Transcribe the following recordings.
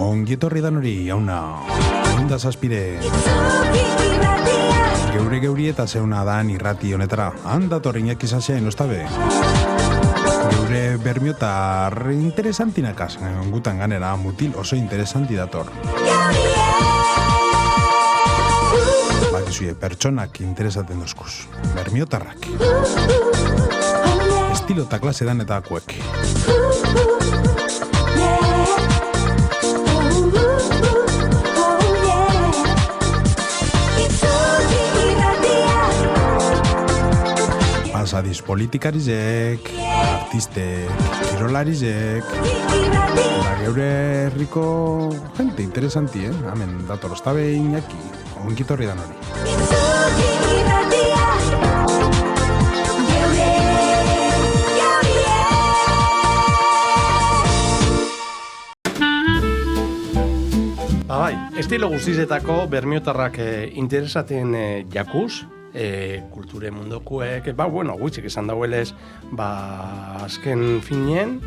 Ongietorri dan hori, jauna, onda zazpire. Geuri eta zeuna dan irrati honetara, handatorriñak izasean ostabe. Geure bermiotar interesantinakaz, gutan ganera mutil oso interesanti dator. Bakizue, pertsonak interesaten dozkuz, bermiotarrak. Estilo eta klase dan eta akuek. Pasadiz politikarizek, artistek, kirolarizek, eta geure herriko gente interesanti, Hemen dator ostabe Iñaki, ongitorri dan hori. Bai, estilo guztizetako bermiotarrak interesaten jakuz, kulture mundokuek, gutxik esan dauelez, azken finien,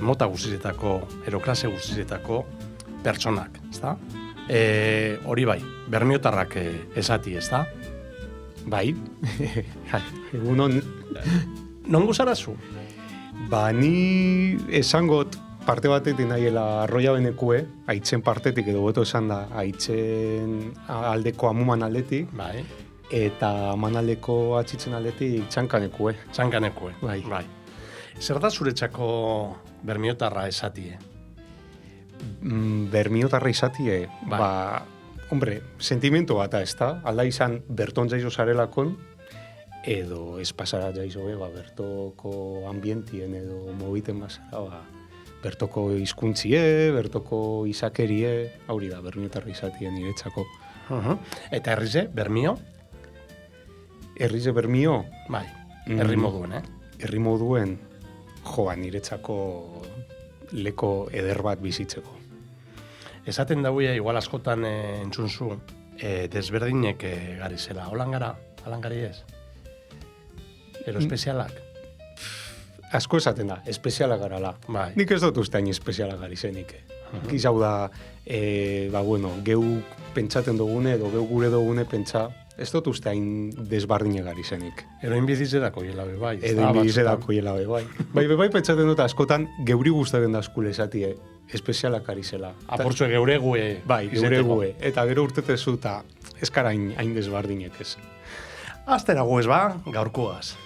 mota guztizetako, klase guztizetako pertsonak, ezta? Hori bai, bermiotarrak esati, ezta? Bai, egunon. Non guzarazu? Ni esangot parte batetik nahiela arroia benekue, aitzen partetik edo beto esan da, aitzen aldeko amuman aldetik, bai. Eta manaldeko atxitzen aldetik txankanekue. Txankanekue, bai. Zer da zuretzako bermiotarra esatie? Bermiotarra esatie? Bai. Hombre, sentimentu bat ez da, alda izan berton jaizo zarelakon, edo ez pasara jaizo, bertoko ambientien edo mobiten bazara, bertoko hizkuntzie, bertoko izakerie, hori da, bermiotarra esatie niretzako. Eta herrize, bermio? Herrize bermio? Bai, herri moduen, Herri moduen, niretzako leko eder bat bizitzeko. Esaten dauia, igual askotan entzunzu, desberdinek gari zela. Holan gara, alan gari ez? Ero espezialak? Asko esaten da, espezialak garala. Bai. Nik ez dut ustean espezialak gari zenik. Gizau da, geuk pentsaten dugune, edo geuk gure dugune pentsa, ez dut ustean desbardine gari zenik. Ero inbizizedako hielabe, bai. Edo inbizizedako hielabe, bai. Bai pentsaten dut askotan geuri guztaten da eskule esatie, espezialak ari zela. Apurtzue geure gue. Bai, geure gue. Eta gero urtetezu eta eskara hain desbardinek ez. Aztera guez ba, gaurkoaz.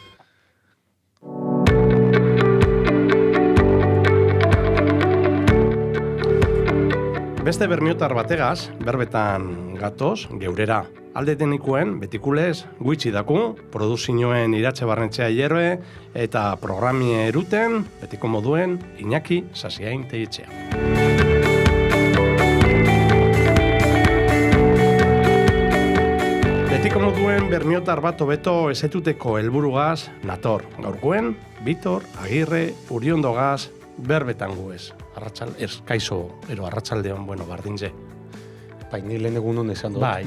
Beste bermiotar bategaz, berbetan gatoz, geurera. Alde teknikuen, betikulez, guitxi daku, produzioen iratxe barnetxea hierbe, eta programie eruten, betiko moduen, Iñaki Sasiain Teietxea. Betiko moduen bermiotar bat hobeto ezetuteko helburugaz nator. Gaurkuen, Bitor, Agirre, Uriondogaz, berbetan guez. Kaizo, arratsaldeon, bardintze. Bai, ni lehen egunon esan dut. Bai,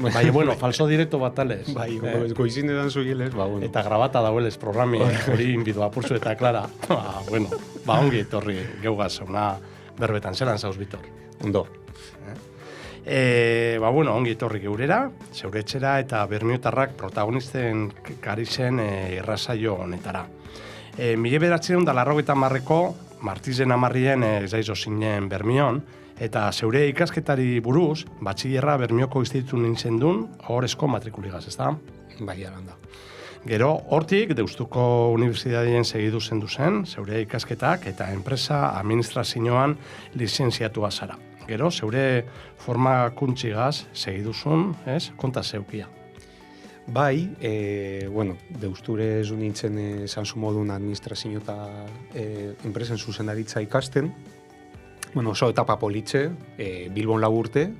falso directo bat talez. Bai, goizin edan zuielez, Eta grabata dauelez programi, hori inbidu apurzu eta klara. Ongi etorri geugaz, berbetan, zelan zauz, Bitor? Ondo. Ongi etorri geurera, zeuretxera eta bermiotarrak protagonisten karizen irrasaio honetara. 1980ko Martizen amarrien zaizo zinen Bermion, eta zeure ikasketari buruz, batxillerra Bermioko institutu nintzen duen, horrezko matrikuligaz, ez da? Bai, alanda. Gero, hortik, Deustuko Unibertsitatean segidu zendu zen, zeure ikasketak eta enpresa administrazioan lizentziatua zara. Gero, zeure formakuntxigaz segiduzun, ez? Konta zeukia. Bai, Deusture ez nintzen zanzu modun administrazio eta enpresen zuzendaritza ikasten. Oso etapa politxe, Bilbon urte,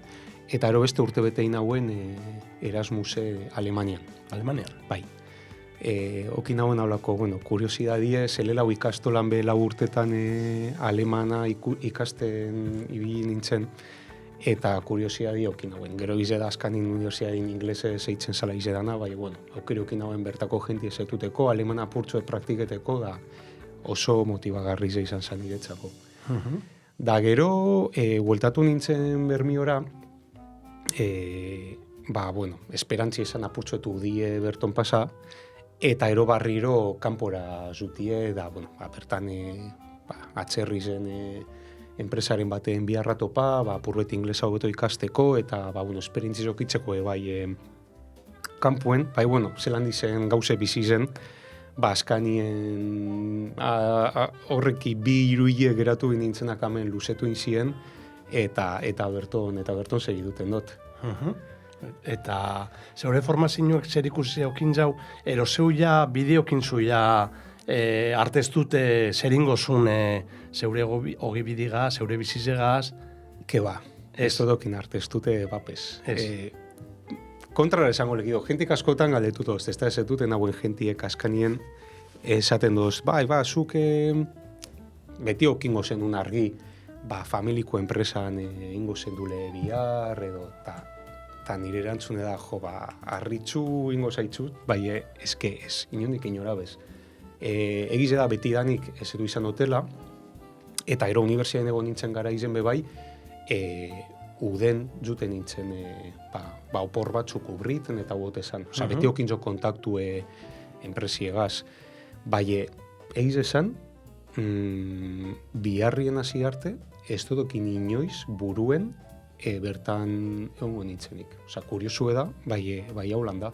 eta ero beste urte betein hauen Erasmuse Alemanian. Alemanian? Bai. Okin hauen haulako, kuriosidadie, zelelau ikastolan be urtetan alemana ikasten ibili nintzen, eta kuriosidadie okin hauen. Gero izeda azkanin universiadin inglese zeitzen zala izedana, bai, aukero okin hauen bertako jenti ezetuteko, alemana apurtzoe praktiketeko, da oso motibagarri izan zen niretzako. Da gero, bueltatu nintzen Bermiora, esperantzi esan apurtxoetu die berton pasa, eta ero barriro kanpora zutie, da, bertan atzerri zen enpresaren baten biharra topa, apurret inglesa hobeto ikasteko, eta, esperientzi zokitzeko kanpuen, zelan dizen gauze bizi zen, azkanien horreki bi iruile geratu nintzenak hemen luzetu inzien, eta berton segiduten dut. Eta zeure formazioak zer ikusi aukin jau, ero zeu ja bideokin zu ja arteztute zer ingozun zeure ogibidigaz, zeure bizizegaz? Ke ba, ez dodokin arteztute bapes. Kontrara esango lekido, jentik askotan galdetuto, ez da ezetuten hauen jentiek askanien esaten doz, zuk beti okingo zen un argi, familiko enpresan ingo zendule bihar, edo, eta nire erantzune da, arritxu ingo zaitzut, eske ez, inondik inora bez. Egize da beti danik ez edu izan hotela, eta ero unibertsiaden egon nintzen gara izen bebai, uden juten nintzen opor batzuk ubriten eta huot esan. Beti okintzo kontaktu enpresiegaz. Egiz esan, biharrien hasi arte, ez dodokin inoiz buruen bertan egongo nintzenik. Kuriosue da, bai haulan da.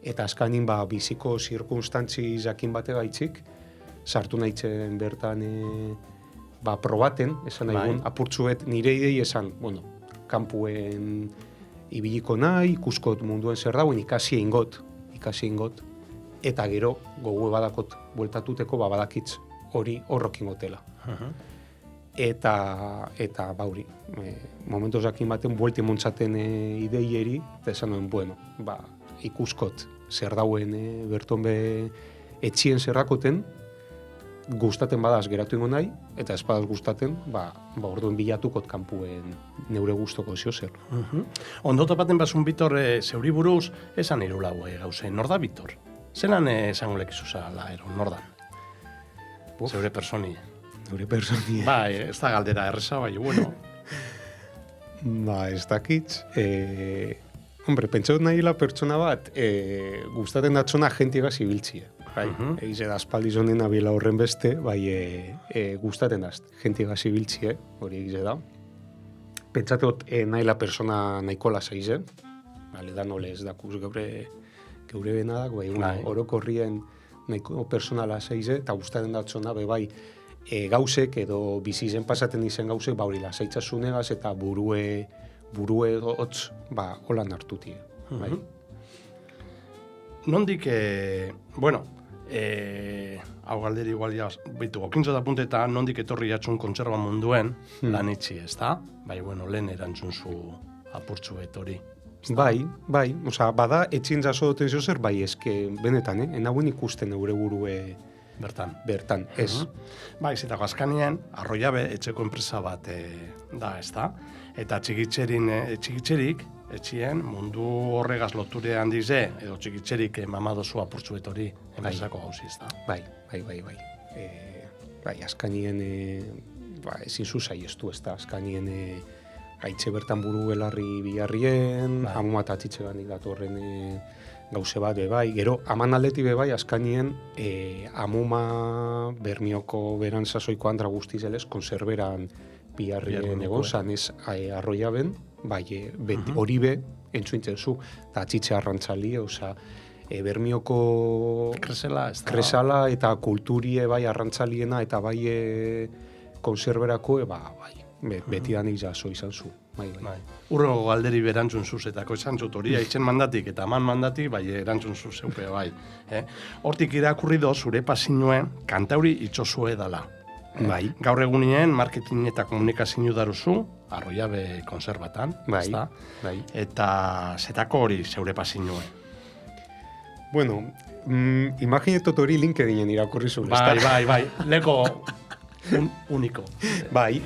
Eta azkanin biziko zirkunstantzi jakin bate gaitzik, sartu nahitzen bertan probaten, esan nahi apurtzuet nire idei esan, kanpuen ibiliko nahi, ikuskot munduen zer dauen, ikasi ingot, eta gero gogue badakot bueltatuteko badakitz hori horrokin gotela. Eta bauri, momentos jakin baten buelti montzaten ideieri, eta esan noen, ikuskot zer dauen berton be etxien zerrakoten, gustaten badaz geratu ingo nahi, eta ez badaz gustaten, orduan bilatukot kanpuen neure gustoko zio zer. Ondo topaten basun Bitor, zeuri buruz, esan irulau gauze, nor da Bitor? Zelan esango lekizuza nordan? Zeure personi. Zeure personi. Ez da galdera erreza, bueno. Ez dakitz. Pentsaut nahila pertsona bat, gustaten datzona jentiegaz ibiltzia. Egize da, aspaldiz honen abila horren beste, gustaten daz, jentiegaz ibiltzia, hori egize da. Pentsatot nahila persona nahiko lasa ize, da nole ez dakuz geure benadak, orokorrien nahiko persona lasa ize, eta gustaten datzona, gauzek edo bizi izen pasaten izen gauzek, hori lasaitzazunegaz eta burue hotz, holan hartuti. Nondik, hau galderi igual bitu, okintzo da punte eta nondik etorri jatxun kontserba munduen lan itxi, ez da? Lehen erantzun zu apurtzuet hori. Bada, etxin jaso duten zer, eske benetan, enagoen ikusten eure burue bertan, ez? Zetako azkanien, Arroiabe etxeko enpresa bat da, ez da? Eta txikitzerik, etxien, mundu horregaz loture handize, edo txikitzerik mamadozu apurtzuet hori enpresako gauzi, ez da? Azkanien, ezin zuzai ez du, ez da? Azkanien, haitxe bertan buru belarri biharrien, amuma eta atxitxe ganik datorren gauze bat, Gero, aman aldeti azkanien, amuma Bermioko beran sasoiko andra guztizelez, konserberan biharrien egon zan, ez Arroiaben, hori be, entzuintzen zu, eta atxitxe arrantzali, Bermioko kresala eta kulturie arrantzaliena, eta konserberako, beti danik jaso izan zu. Urrengo galderi berantzun zuzetako esan zut hori, haitzen mandatik eta aman mandatik, erantzun zuzeupe, Hortik irakurri do, zure pasinuen, kantauri itxosue dala. Gaur egunien, marketing eta komunikazio daruzu, Arroiabe konserbatan, eta zetako hori zeure pasinuen. Imaginetot hori LinkedInen irakurri zuen. Leko uniko.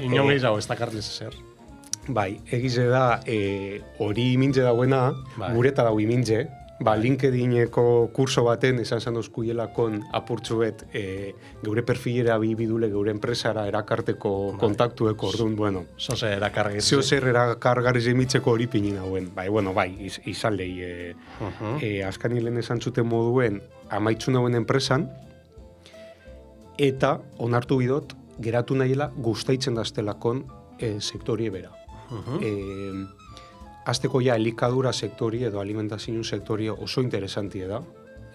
Inon gehiago ez dakartliz ezer. Egize da, hori imintze dauena, gureta dau imintze, LinkedIneko kurso baten esan oskuielakon apurtzuet geure perfilera bidule geure enpresara erakarteko kontaktueko orduan, bueno. Zoze erakargarri. Zer erakargarri zimitzeko hori pinin hauen. Izaldei. Azkani lehen esan zuten moduen amaitzun hauen enpresan, eta onartu bidot, geratu nahiela guztaitzen daztelakon sektorie bera. Azteko elikadura sektorie edo alimentazio sektorie oso interesantie da.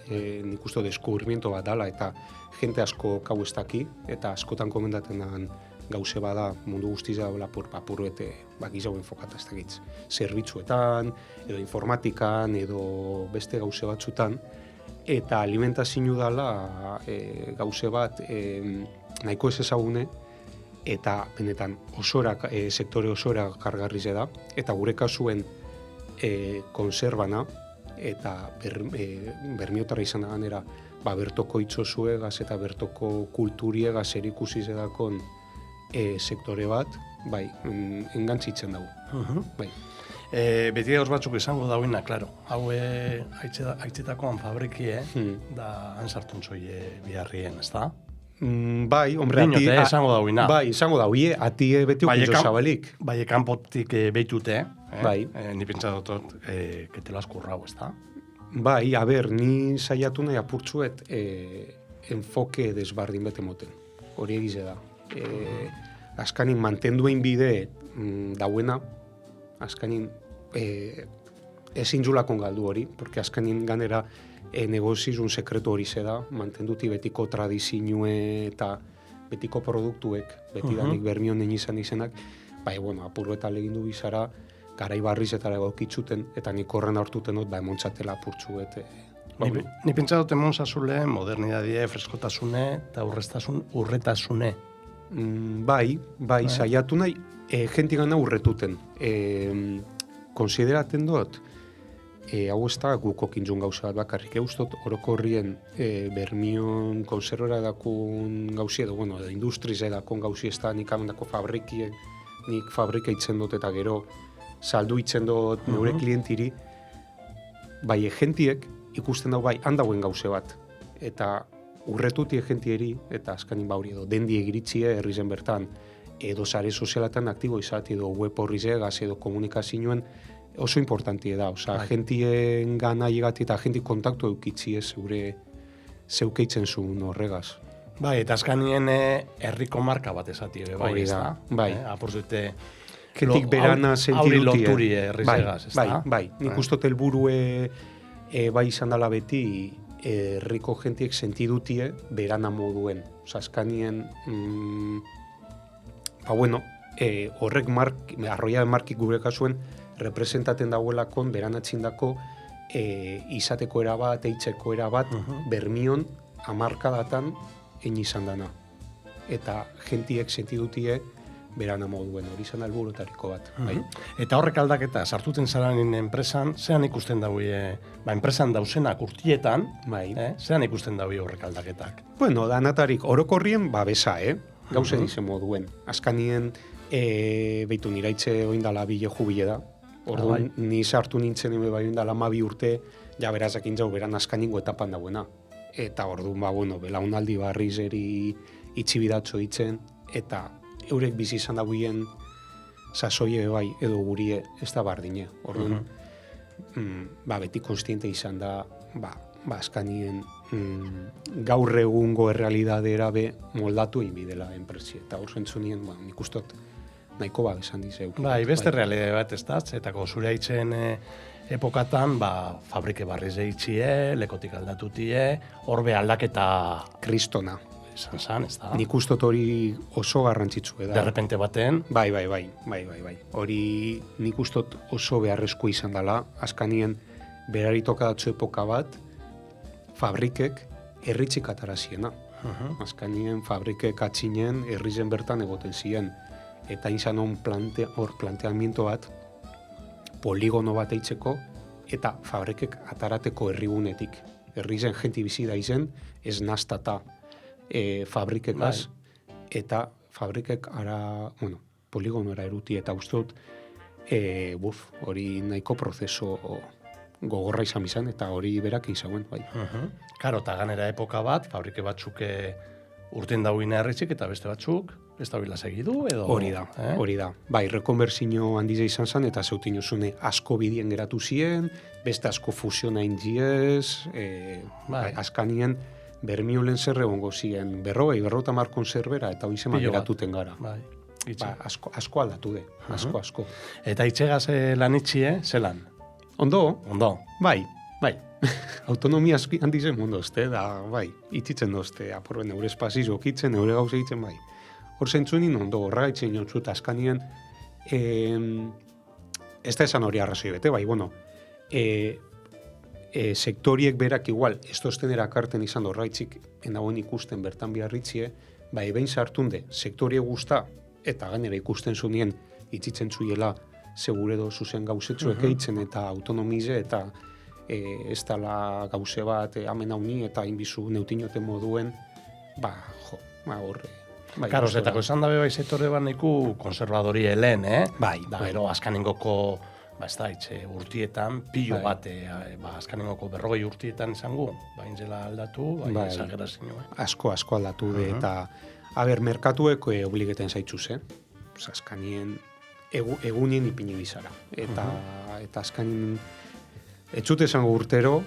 Nik uste deskubrimiento bat dala eta jente asko kau ez daki, eta askotan komentaten dagan gauze bada mundu guztiz dagoela papuruete gizau enfokata ez dakitz. Zerbitzuetan, edo informatikan, edo beste gauze batzutan, eta alimentazio dala gauze bat nahiko ez ezagune, eta benetan sektore osora kargarriz da, eta gure kasuen konserbana, eta bermiotarra izan da ganera, bertoko itxosuegaz eta bertoko kulturiegaz erikusi zedakon sektore bat, engantzitzen dugu. Beti gauz batzuk izango dauina, klaro. Hau aitzetakoan fabrikie, da ansartun zoie biharrien, ez da? Hombre, izango dauina. Izango dauie, atie beti ukintzo zabalik. Bai, kanpotik beitute, ni pentsa dut, ketelo askurrau, ez da? Ni saiatu nahi apurtzuet enfoke desbardin bete moten. Hori egize da. Azkanin mantenduen bide dauena, azkanin ezin zulakon galdu hori, porque azkanin ganera negozizun sekretu hori zeda, mantenduti betiko tradizinue eta betiko produktuek, beti danik bermionen izan izenak, apurro eta legindu bizara, garai barriz eta egokitzuten, eta nik horren hartuten dut, emontxatela apurtzuet. Ni pentsa dut emontzazule, modernidadie, freskotasune, eta urretasune. Saiatu nahi, jenti gana urretuten. Konsideraten dut, hau ez da gukok intzun gauza bat bakarrik. Eustot, orokorrien bermion konservera edakun gauzi edo, edo industriz edakun gauzi ez da nik amendako fabrikie, nik fabrika itzen dut eta gero saldu itzen dut neure klientiri, jentiek ikusten dau handauen gauze bat. Eta urretuti egentieri, eta azkanin bauri edo dendi egiritzie herrizen bertan, edo sare sozialatan aktibo izati, edo web horrizegaz, edo komunikazioen oso importantie da. Gentien gana llegati eta genti kontaktu eukitzie zeukeitzen zuen horregaz. Eta azkanien herriko marka bat esati ere, ez da? Apurzute, kentik berana sentidutie. Hauri loturi herrizegaz, ez da? Nik ustot helburue izan dela beti, herriko gentiek sentidutie berana moduen. Azkanien, horrek arroia markik gure kasuen, representaten dagoelakon beranatzindako izateko erabat, eitzeko erabat, bermion amarkadatan egin izan dana. Eta gentiek sentidutie berana moduen, hori izan alburotariko bat. Eta horrek aldaketa, sartuten zaranen enpresan, zean ikusten daue, enpresan dauzenak urtietan, zean ikusten daue horrek aldaketak? Danatarik, orokorrien, besa, gauzen izen moduen. Azkanien, behitu niraitze oindala bile jubile da. Orduan, ni sartu nintzen eme oindala 12 urte, ja berazakin jau beran azkaningo etapan dauena. Eta orduan, belaunaldi barriz eri itxibidatzo itzen, eta eurek bizi izan dagoien sasoie edo gurie ez da bardine. Orduan, beti konstiente izan da, azkanien gaur egungo errealidadera moldatu inbidela enpresi. Eta hor zentzunien, nik ustot, nahiko esan dizeu. Beste realidade bat ez da, etako zure haitzen epokatan, fabrike barriz eitxie, lekotik aldatutie, horbe aldaketa kristona. Esan, ez da? Nik ustot hori oso garrantzitsu da. Derrepente baten? Bai. Hori nik ustot oso beharrezko izan dela, azkanien berari tokadatzu epoka bat, fabrikek herritzik ataraziena. Azkanien fabrikek atzinen herrizen bertan egoten ziren. Eta izan hon planteamiento bat, poligono bat eitzeko, eta fabrikek atarateko herrigunetik. Herrizen jenti bizi da izen, ez naztata fabrikekaz, eta fabrikek poligonora eruti, eta ustot, hori nahiko prozeso gogorra izan bizan, eta hori berak izauen, bai. Karo, eta ganera epoka bat, fabrike batzuk urten dauina erritzik, eta beste batzuk, ez da bila segidu, edo... Hori da. Bai, rekonberzio handize izan zen, eta zeutin osune asko bidien geratu ziren, beste asko fusiona indiez, bai, askanien Bermiolen zer egongo ziren, 50 konserbera, eta hori zeman geratuten gara. Bai. Ba, asko aldatu de, asko. Eta itxegaz lanitxie, zelan? Ondo? Bai. Autonomia handizen mondo, da, bai, itzitzen dozte, aporben eure espaziz okitzen, eure gauz egiten, bai. Hor zentzunin ondo, horregaitzen jontzut, askanien, ez da esan hori arrazoi bete, bai, bueno, sektoriek berak igual, ez dozten erakarten izan horregaitzik, enagoen ikusten bertan biarritzie, bai, behin sartunde, sektorie guzta, eta gainera ikusten zunien, itzitzen zuiela, seguredo zuzen gauzetzuek eitzen, eta autonomize, eta ez dala gauze bat, amen hauni, eta inbizu neutinoten moduen, horre. Karo, zetako esan dabe bai sektore barneku konservadori helen, Bai. Da, gero, azkanengoko, ez da, urtietan, pilo bat, azkanengoko 40 urtietan izango, bain zela aldatu, bai, esagerazio. Asko aldatu, eta, merkatuek obligeten zaitxuz, azkanien egunien ipini bizara. Eta azkanien, etxute esango urtero,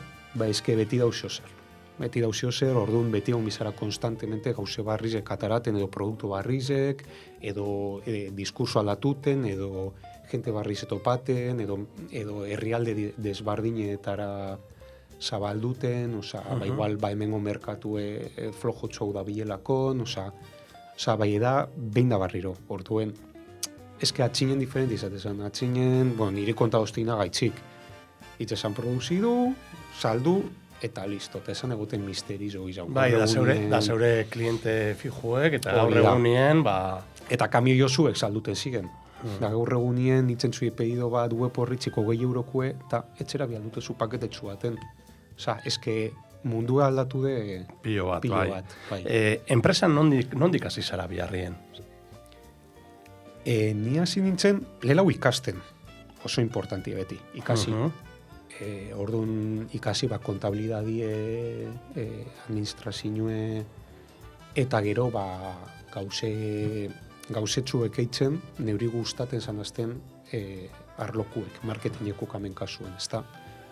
eske beti dauzio zer. Orduan beti egon bizara konstantemente gauze barrizek ataraten, edo produktu barrizek, edo diskurso alatuten, edo gente barriz etopaten, edo herrialde desbardinetara zabalduten, igual hemengo merkatue flojo txou da bilelakon, bai da, behin da barriro. Orduen, eske atxinen diferenti izatezan, atxinen, nire konta hostina gaitzik. Itxesan produzidu, saldu, eta listo, eta esan egoten misterizo izan. Bai, da zeure kliente fijuek, eta gaur egunien, Eta kamio jozuek salduten ziren. Da gaur egunien, itzen zui pedido bat, web horritziko 20 eurokue, eta etxera bialdute zu paketetxu baten. Eske mundua aldatu de... Pilo bat, bai. Enpresan nondik hasi zara biharrien? Ni hasi nintzen, lehelau ikasten. Oso importanti beti, ikasi. Orduan ikasi kontabilidadie, administrazioe, eta gero gauzetxuek eitzen, neuri gustaten zanazten arlokuek, marketingeko kamen kasuen, ezta?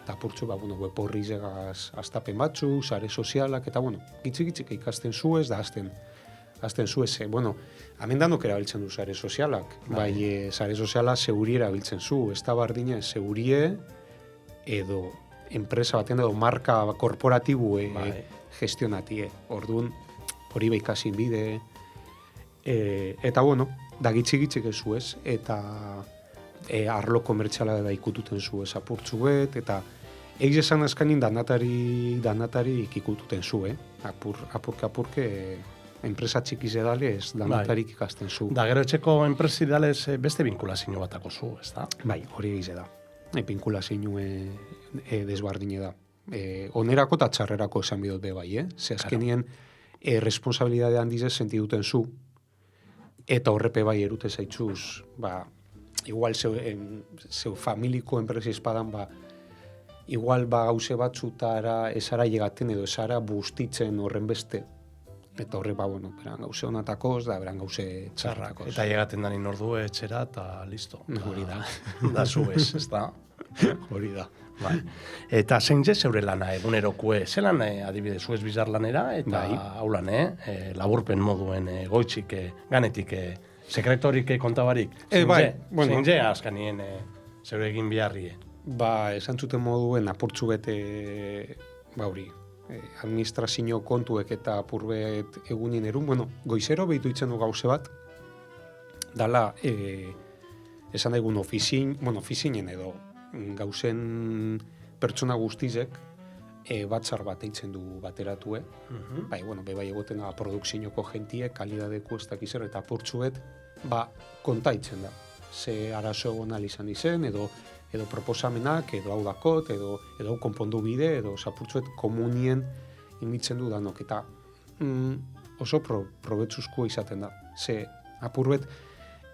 Eta apurtzu, web horri zegaz astapen batzu, sare sozialak, eta gitzik ikasten zuez, da azten zuez, amendanok erabiltzen du sare sozialak, bai, sare soziala segurie erabiltzen zu, ez da bardina, segurie, edo enpresa batean edo marka korporatibu gestionatie. Orduan, hori ikasi bide. Eta da gitzik ezu ez, eta arlo komertziala da ikututen zu ez apurtzuet, eta eiz esan azkanin danatari ikututen zu, apurke enpresa txikiz edalez danatarik ikasten zu. Da gero etxeko enpresi edalez beste binkulazio batako zu, ez da? Bai, hori eiz da. Binkulazio desbardine da. Onerako eta txarrerako esan bidot be bai, Ze azkenien responsabilidade handizez sentiduten zu, eta horrepe bai erute zaitzuz, igual zeu familiko enpresi espadan, igual gauze batzutara esara llegaten edo esara bustitzen horren beste. Eta horre, beran gauze onatakoz, da beran gauze txarrakoz. Eta llegaten dani nordu etxera, eta listo. Hori da. Da zubez, ez da? Hori da. Eta zein ze zeure lana egunerokue, zelan adibidez zuez bizar lanera, eta hau lan, laburpen moduen goitzik, ganetik, sekretorik kontabarik. Zein ze azkanien zeure egin biharrie? Esan zuten moduen apurtzu bete, administrazio kontuek eta apurbet egunin erun, goizero behitu itzen du gauze bat, dala, esan daigun ofizinen edo gauzen pertsona guztizek batzar bat eitzen du bateratue. Bai egoten da produkzioko jentiek, kalidadeko ez dakizer, eta apurtzuet, konta itzen da. Ze arazo egon izan izen, edo proposamenak, edo hau dakot, edo konpondu bide, edo zapurtzuet komunien imitzen du danok. Eta oso probetzuzkoa izaten da. Ze apurbet,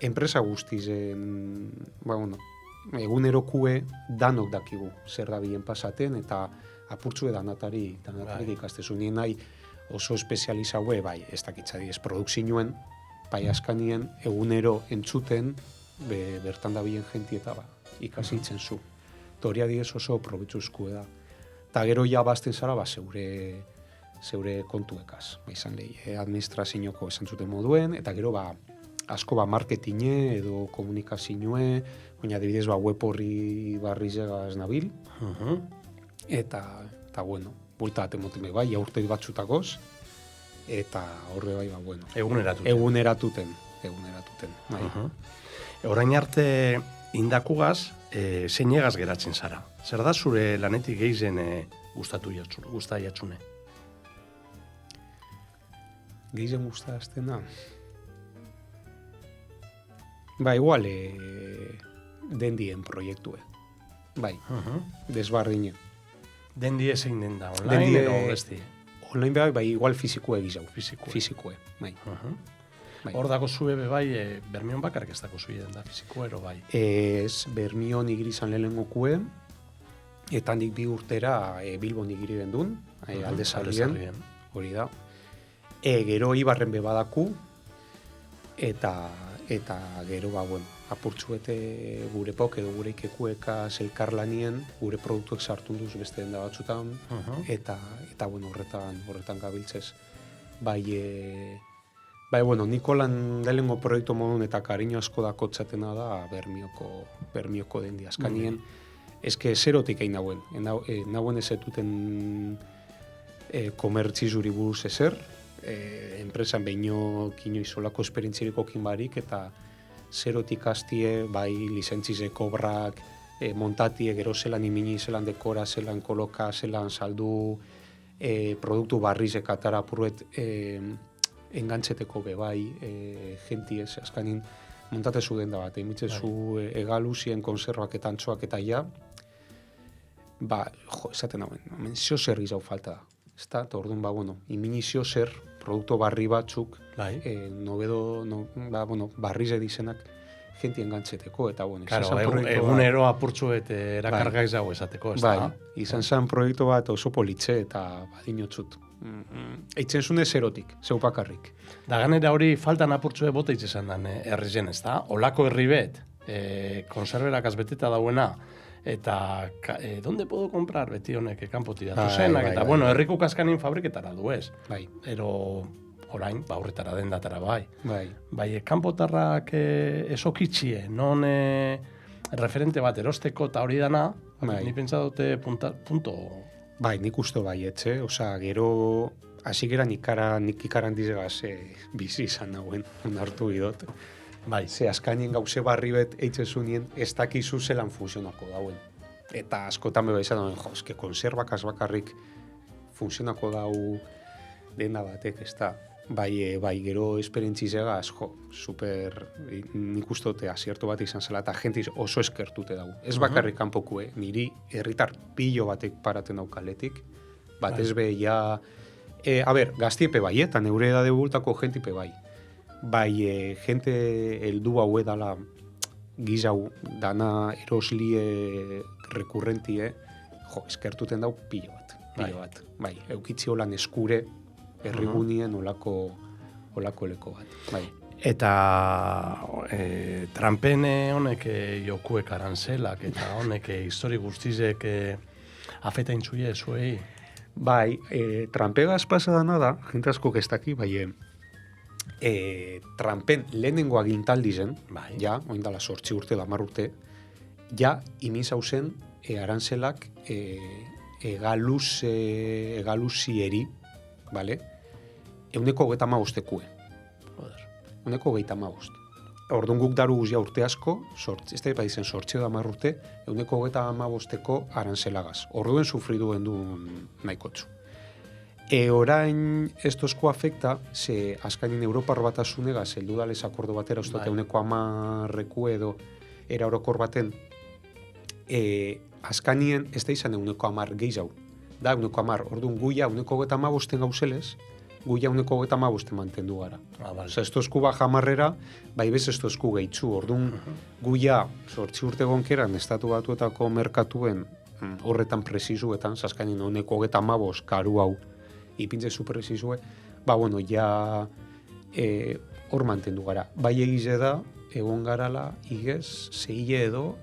enpresa guztizen, egunerokue danok dakigu zer da bien pasaten, eta apurtzue danatari ikastezu. Nien nahi oso espezializaue, bai, ez dakitzadi, ez produkzinuen, bai askanien, egunero entzuten, bertan da bien jenti eta ikasitzen zu. Toria diez oso probitzuzkue da. Ta gero ja bazten zara, zeure kontuekaz. Izan lehi, administrazioko esan zuten moduen, eta gero asko marketinge edo komunikazioe, baina adibidez web horri barrizegaz nabil, eta bueno, bulta atemoten bai, urte batzutakoz, eta horre bai, bueno. Eguneratuten. Orain arte indakugaz, zeinegaz geratzen zara. Zer da zure lanetik gehien gustatu jatzune? Gehien gustaztena? Igual, dendien proiektue. Desbardine. Dendie zein den da, online edo besti? Online igual fizikue gizau. Fizikue, Hor dago zue Bermion bakarrik ez dago zue den da fizikue ero bai? Ez, Bermion igrizan lehenengokue, eta handik 2 urtera Bilbon igiri bendun, Aldezarrien, hori da. Gero Ibarren bebadaku, eta gero apurtzuete gure pok edo gure ikekueka zelkarlanien, gure produktuek sartu duz beste den da batzutan, eta horretan gabiltzez. Nikolan delengo proiektu modun eta kariño asko dakotzatena da Bermioko dendi askanien. Eske zerotik egin nauen. Nauen ezetuten komertzizuri buruz ezer, enpresan behinok inoizolako esperientziriko barik, eta zerotik hastie, lizentzize kobrak, montatie, gero zelan imini, zelan dekora, zelan koloka, zelan saldu, produktu barrizek atara apurret engantzeteko jenti ez, azkanin montatezu den da bat, emitzezu egaluzien, konservak eta antzoak eta ja, esaten hauen, zio zer gizau falta da. Eta orduan, imini zio zer, produktu barri batzuk, barriz edizenak, jenti engantzeteko, eta egunero apurtzuet erakargaiz dago esateko, ez da? Izan zen proiektu bat oso politxe eta badinotzut. Eitzen zune zerotik, zeupakarrik. Da ganera hori faltan apurtzue bota izan den herrizen, ez da? Olako herri bet, konserberak azbeteta dauena, eta donde puedo comprar beti honek kanpoti datu zenak, eta herriko kaskanin fabriketara du ez. Ero orain, horretara dendatara kanpotarrak esokitxie, non referente bat erosteko eta hori dana, ni pentsa dute punto. Nik uste etxe, gero hasi gera nik ikaran dizegaz bizi izan nauen, onartu bidot. Ze askanien gauze barri bet eitzezunien ez dakizu zelan funtzionako dauen. Eta askotan beba izan dauen, eske konservakaz bakarrik funtzionako dau dena batek, ez da. Gero esperientzizegaz, super, nik ustote asierto bat izan zela, eta jentiz oso eskertute dago. Ez bakarrik kanpokue, niri herritar pilo batek paraten daukaletik, batez ja, gaztiepe eta neure edade bultako jentipe jente heldu hau edala gizau dana eroslie rekurrentie, eskertuten dau pilo bat. Eukitzi holan eskure, herrigunien olako leko bat. Eta trampen honek jokuek aranzelak eta honek histori guztizek afeta intzuie zuei? Trampegaz pasa dana da, jente asko gestak, trampen lehenengo agintaldi zen, oindala 8 urte, 10 urte, imin zauzen arantzelak egaluzieri, euneko 35-ekue. Euneko 35. Orduan guk daru guzia urte asko, ez da izen 8 edo 10 urte, euneko 35-eko arantzelagaz. Orduen sufridu gendun nahikotzu. Orain ez tozko afekta, ze azkanin Europar batasunegaz, heldu dalez akordo batera, ustate euneko 10-eku edo era orokor baten, azkanien ez da izan euneko 10 gehiago. Da, euneko 10, orduan guia euneko 35 gauzelez, gu jauneko 35 mantendu gara. Vale. Osa, ez tozku bajamarrera, bai bez ez tozku gehitzu. Orduan, gu ja, 8 urte gonkeran, estatu batuetako merkatuen horretan presizuetan, zaskainin honeko 35 karu hau ipintze superpresizue, bueno, ja hor mantendu gara. Bai egize da, egon garala, igez, zeile edo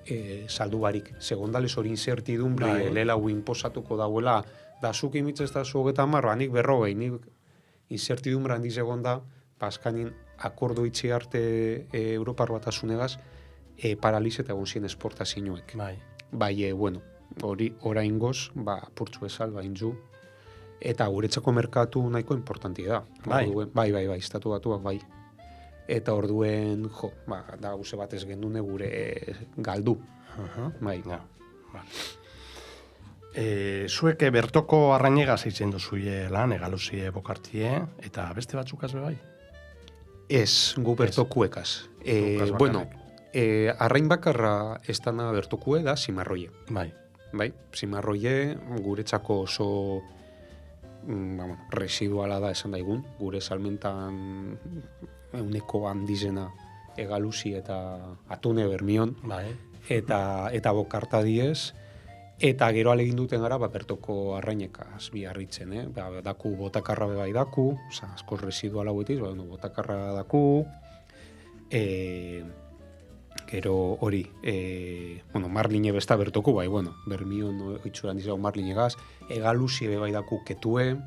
saldu barik. Segondales hori incertidumbre, lela hu inposatuko dauela, da zuk imitzez da zu 30, nik 40, nik incertidumbre handiz egon da, paskanin akordo itxi arte Europar Batasunegaz, paraliz eta egon zien esportazioek. Bai, bueno, hori oraingoz, apurtzu ezal, bainzu, eta guretzako merkatu nahiko importantia da. Bai, estatu batuak, bai. Eta orduen, da gauze batez gendune gure galdu. Bai. Zuek bertoko arrainegaz eitzen duzuie lan, egaluzie bokartie, eta beste batzukaz bai? Ez, gu bertokuekaz. Bueno, arrain bakarra estana bertokue da Zimarroie. Bai, Zimarroie guretzako oso residuala da esan daigun, gure salmentan euneko handizena egaluzi eta atune bermion, eta bokarta diez, eta gero alegin duten gara bertoko arrainekaz biharritzen, daku botakarra bai daku, asko residuala guetiz, botakarra daku, gero hori, marline besta bertoku, bai, bermion itxuran dizau marlinegaz, egaluzi bai daku ketue,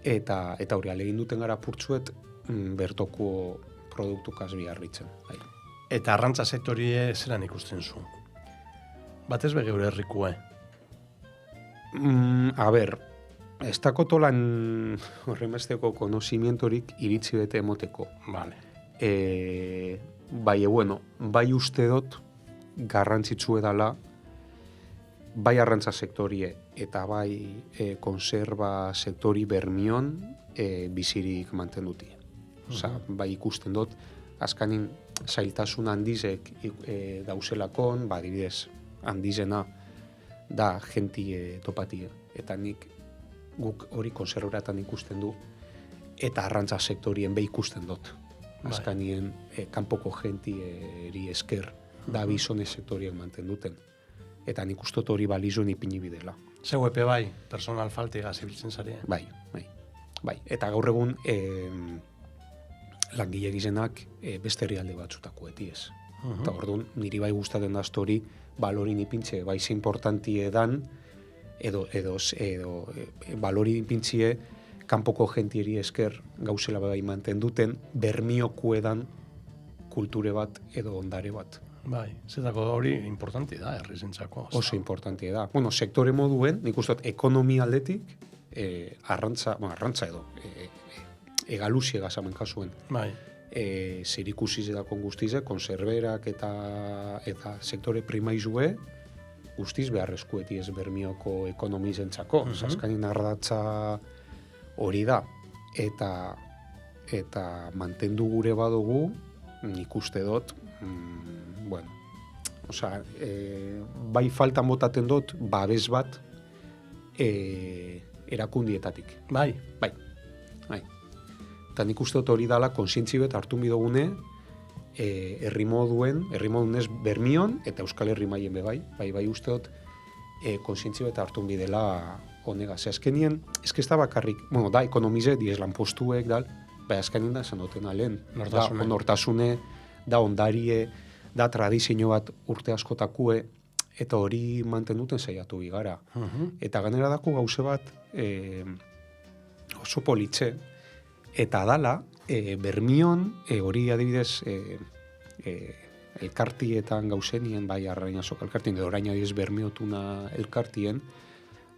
eta hori alegin duten gara purtsuet bertoku produktukaz biharritzen. Eta arrantza sektorie zelan ikusten zu? Batez geure herrikue? Ez dakotolan horremesteko konozimientorik iritzi bete emoteko. Bai, bai uste dut garrantzitsue dela bai arrantza sektorie eta bai konserba sektori bermion bizirik mantenduti. Bai ikusten dut, azkanin zailtasun handizek dauzelakon, adibidez, handizena da jentie topatie. Eta nik guk hori konserberatan ikusten du, eta arrantza sektorien be ikusten dut. Azkanien kanpoko jentieri esker da bizone sektorien mantenduten. Eta nik ustot hori balizuen ipini bidela. Zeu epe bai, personal faltigaz ibiltzen zari? Bai. Eta gaur egun langile gizenak beste herrialde batzutako etiez. Eta orduan, niri bai gustaten da hori balorin ipintze, bai ze importantie dan, edo balorin ipintzie kanpoko jentieri esker gauzela bai mantenduten, bermiokuedan kulture bat edo ondare bat. Bai, zetako hori importanti da, herrizentzako. Oso importanti da. Sektore moduen, nik uste ekonomia aldetik, arrantza edo, egaluzie gazamen kasuen. Bai. Zer ikusiz edakon guztize, konserberak eta sektore primaizue, guztiz beharrezkueti ez bermioko ekonomizentzako. Zaskanin ardatza hori da. Eta mantendu gure badugu, nik uste dut, bai faltan botaten dut, babes bat erakundietatik. Bai. Eta nik uste dut hori dala konsientzi bet hartu bidogune herri moduen ez bermion eta Euskal Herri maien bai uste dut konsientzi bet hartu bidela honega. Azkenien, ez da bakarrik, da ekonomize, diez lanpostuek, bai azkenien da esan duten alen. Nortasune, da ondarie, da tradizio bat urte askotakue, eta hori mantenduten saiatu bigara. Eta ganera dako gauze bat oso politxe, eta dala, bermion, hori adibidez, elkartietan gauzenien, bai arrainazok elkartien, edo orain adibidez bermiotuna elkartien,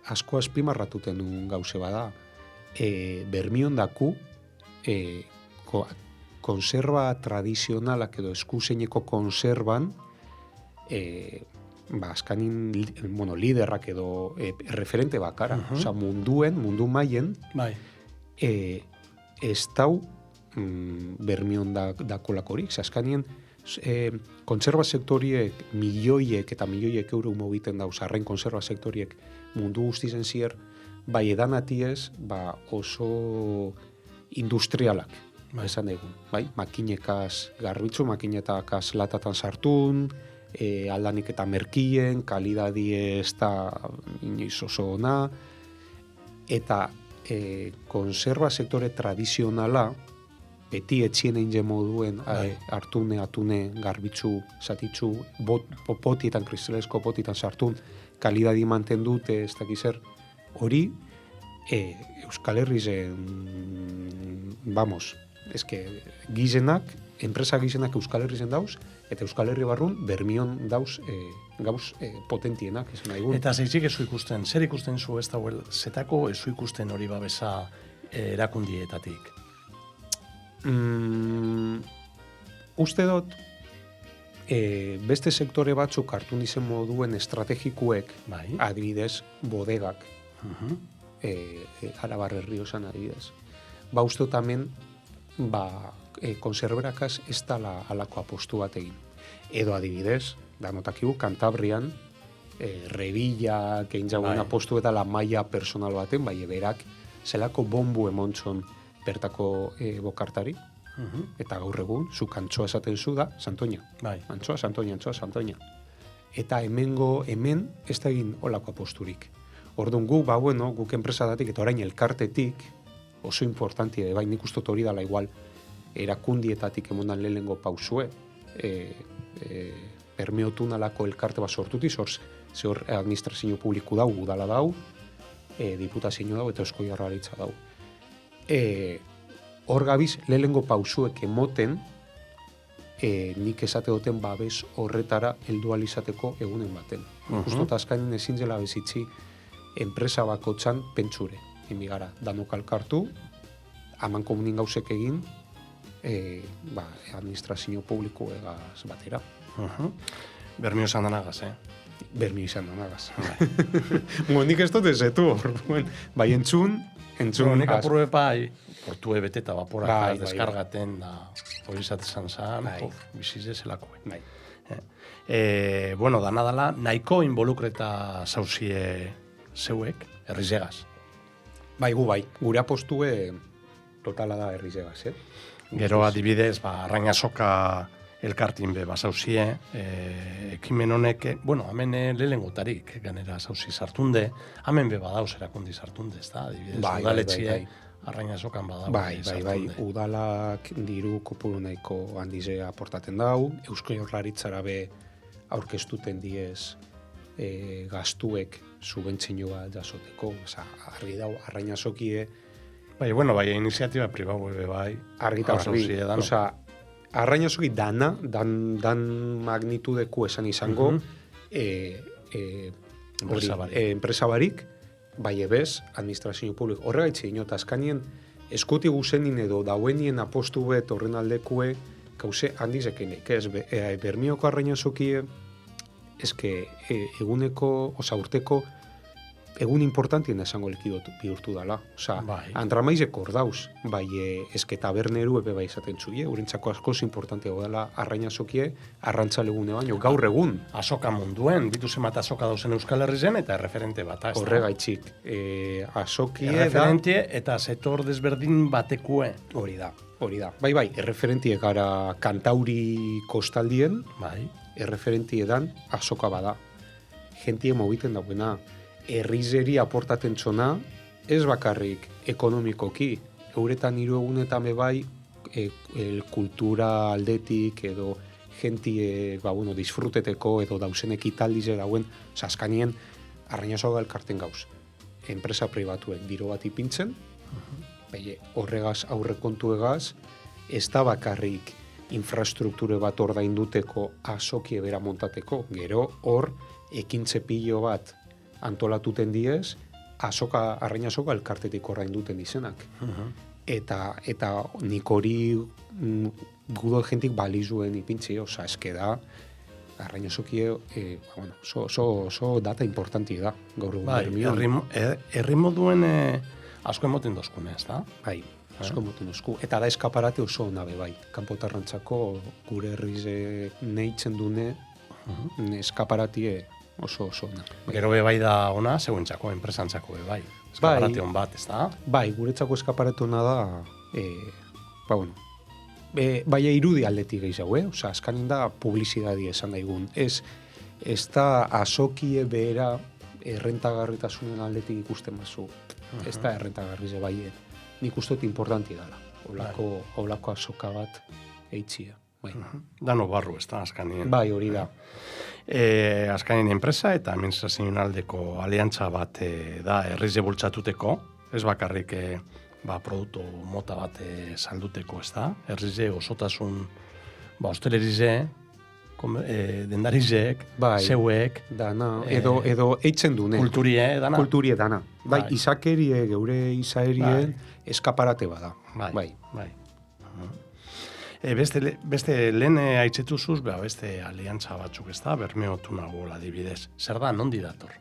asko azpimarratuten duen gauze bada. Bermion daku, konserba tradizionalak edo eskuzeineko konserban, azkanin, liderrak edo referente bakara. Mundu maien, ez dau bermion dakolakorik. Azkanien, konserba sektoriek milioiek eta milioiek euro mogiten dauz, arrain konserba sektoriek mundu guztizen zier, bai edanatiez, oso industrialak, esan egun, bai? Makinekaz garbitzu, makinetakaz latatan sartun, aldanik eta merkien, kalidadie ez da inoiz oso ona, eta konserva sektore tradizionala, beti etxien egin moduen hartune, atune, garbitzu, zatitzu, potietan, kristalesko potietan sartun, kalidadi mantendute, ez dakizer, hori, Euskal Herrizen, vamos, gizenak, enpresa gizenak Euskal Herrizen dauz, eta Euskal Herri barrun, Bermion dauz gauz potentienak, esan nahi. Eta zeitzik ezu ikusten, zer ikusten zu ez dauel, zetako ezu ikusten hori babesa erakundietatik? Uste dut, beste sektore batzuk hartu nizen moduen estrategikuek, adibidez, bodegak, Arabar Herriosan adibidez. Uste dut hemen, konserberakaz ez dala alako apostu bat egin. Edo adibidez, danotakigu, Kantabrian, Revilla, kein jauen apostu eta la maia personal baten, berak, zelako bombu emontxon bertako bokartari, eta gaur egun, zu kantsoa esaten zu da, Santoña. Antsoa, Santoña. Eta hemen ez da egin olako aposturik. Orduan guk enpresadatik eta orain elkartetik, oso importanti, nik uste hori dala igual, erakundietatik emondan lehenengo pausue, permeotun alako elkarte bat sortuti, zehor administrazio publiku dau, udala dau, diputazio dau, eta Eusko Jaurlaritza dau. Hor gabiz, lehenengo pausuek emoten, nik esate duten babes horretara heldu alizateko egunen baten. Justo azkainen ezin zela bezitzi enpresa bakotxan pentsure. Gara, danok alkartu, haman komunin gauzek egin, administrazio publiko egaz batera. Bermio izan danagaz, Bermio izan danagaz. Nik ez dut ezetu hor. Bai, entzun. Nik apurue portue beteta vaporak deskargaten, hori izatezan zan, bizize zelako. Bueno, danadala, nahiko involukreta zauzie zeuek, herrizegaz. Bai, gure apostue totala da herrizegaz, Gero adibidez, arrainasoka elkartin be bazauzie, ekimen honek, hemen lehengotarik, ganera zauzi sartunde, hemen be badauz erakundi sartunde, ez da, adibidez, udaletxie, arrainasokan badauz sartunde. Bai, udalak diru kopuru nahiko handize aportaten dau, Eusko Jaurlaritzara be aurkeztuten diez gastuek subentzioa jasoteko, argi dau, arrainasokie. Bai, iniziatiba pribau bai. Argita garbi. Arrainasoki dan magnitudeku esan izango, enpresa barik, bai ebez, administrazio publiko. Horregaitze inota, azkanien eskuti guzenin edo dauenien apostu bet horren aldekue, gauze handizekenek, Bermioko arrainasokie, eguneko, urteko, egun importantien esango likidotu bihurtu dala. Antramaizek hor dauz, taberneru epe bai izaten txuie, urentzako askoz importanteago dela arrainasokie, arrantzalegune baino, gaur egun. Asoka munduen, dituzen bat asoka dauzen Euskal Herrizen, eta erreferente bat. Horregaitzik, asokie da... Erreferente eta setor desberdin batekue. Hori da. Bai, erreferentie gara kantauri kostaldien, erreferentie dan asoka bada. Gentie mobiten dauena, herrizeri aportaten txona, ez bakarrik ekonomikoki, euretan hiru egunetan bai kultura aldetik edo gentie disfruteteko edo dauzen ekitaldize dauen, azkanien arrainasoga elkarten gauz. Enpresa pribatuek diro bat ipintzen, horregaz aurrekontu egaz, ez da bakarrik infrastrukture bat ordainduteko asokie bera montateko, gero hor ekintze pilo bat antolatuten diez, arrainasoka elkartetik ordainduten izenak. Eta nik hori gudo jentik balizuen ipintzi, eske da, arrainasokie, oso data importanti da, gaur Bermion. Herri moduen asko emoten dozkune, ez da? Bai, asko emoten dozku. Eta da eskaparate oso nabe bai. Kanpotarrantzako gure herrize neitzen dune, eskaparatie oso ona. Gero bai da ona, zeuentzako, enpresantzako bai. Eskaparate hon bat, ez da? Bai, guretzako eskaparate ona da bueno, baina irudi aldetik gehiago, Osa, azkanin da publizidadi esan daigun. Ez da azokie behera errentagarritasunen aldetik ikusten bazu. Ez da errentagarri ze bai, nik uste dut importanti dela. Olako azoka bat eitzia. Bai. Dano barru, ez da, azkanien. Bai, hori da. Azkanien enpresa eta administrazioen aldeko aliantza bat da herrize bultzatuteko, ez bakarrik produktu mota bat salduteko, ez da? Herrize osotasun, ostelerize, dendarizek, bai, zeuek, dana, edo eitzen dune. Kulturie, dana. Kulturie, dana. Bai, izakerie, geure izaerien eskaparate bada. Bai. Beste lehen aitzetuzuz, beste aliantza batzuk, ez da, Bermeotuna gola adibidez. Zer da, nondi dator?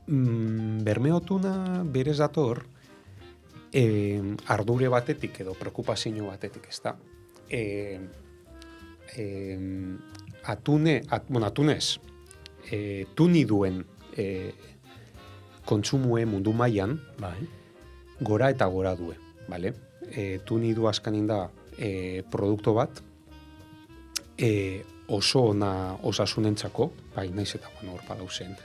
Bermeotuna berez dator, ardure batetik edo preokupazio batetik, ez da. Atunez, tuni duen kontsumue mundu mailan, bai, gora eta gora due, bale? Tuni du askanin da produktu bat, oso ona osasunentzako, bai, naiz eta hor padauzen.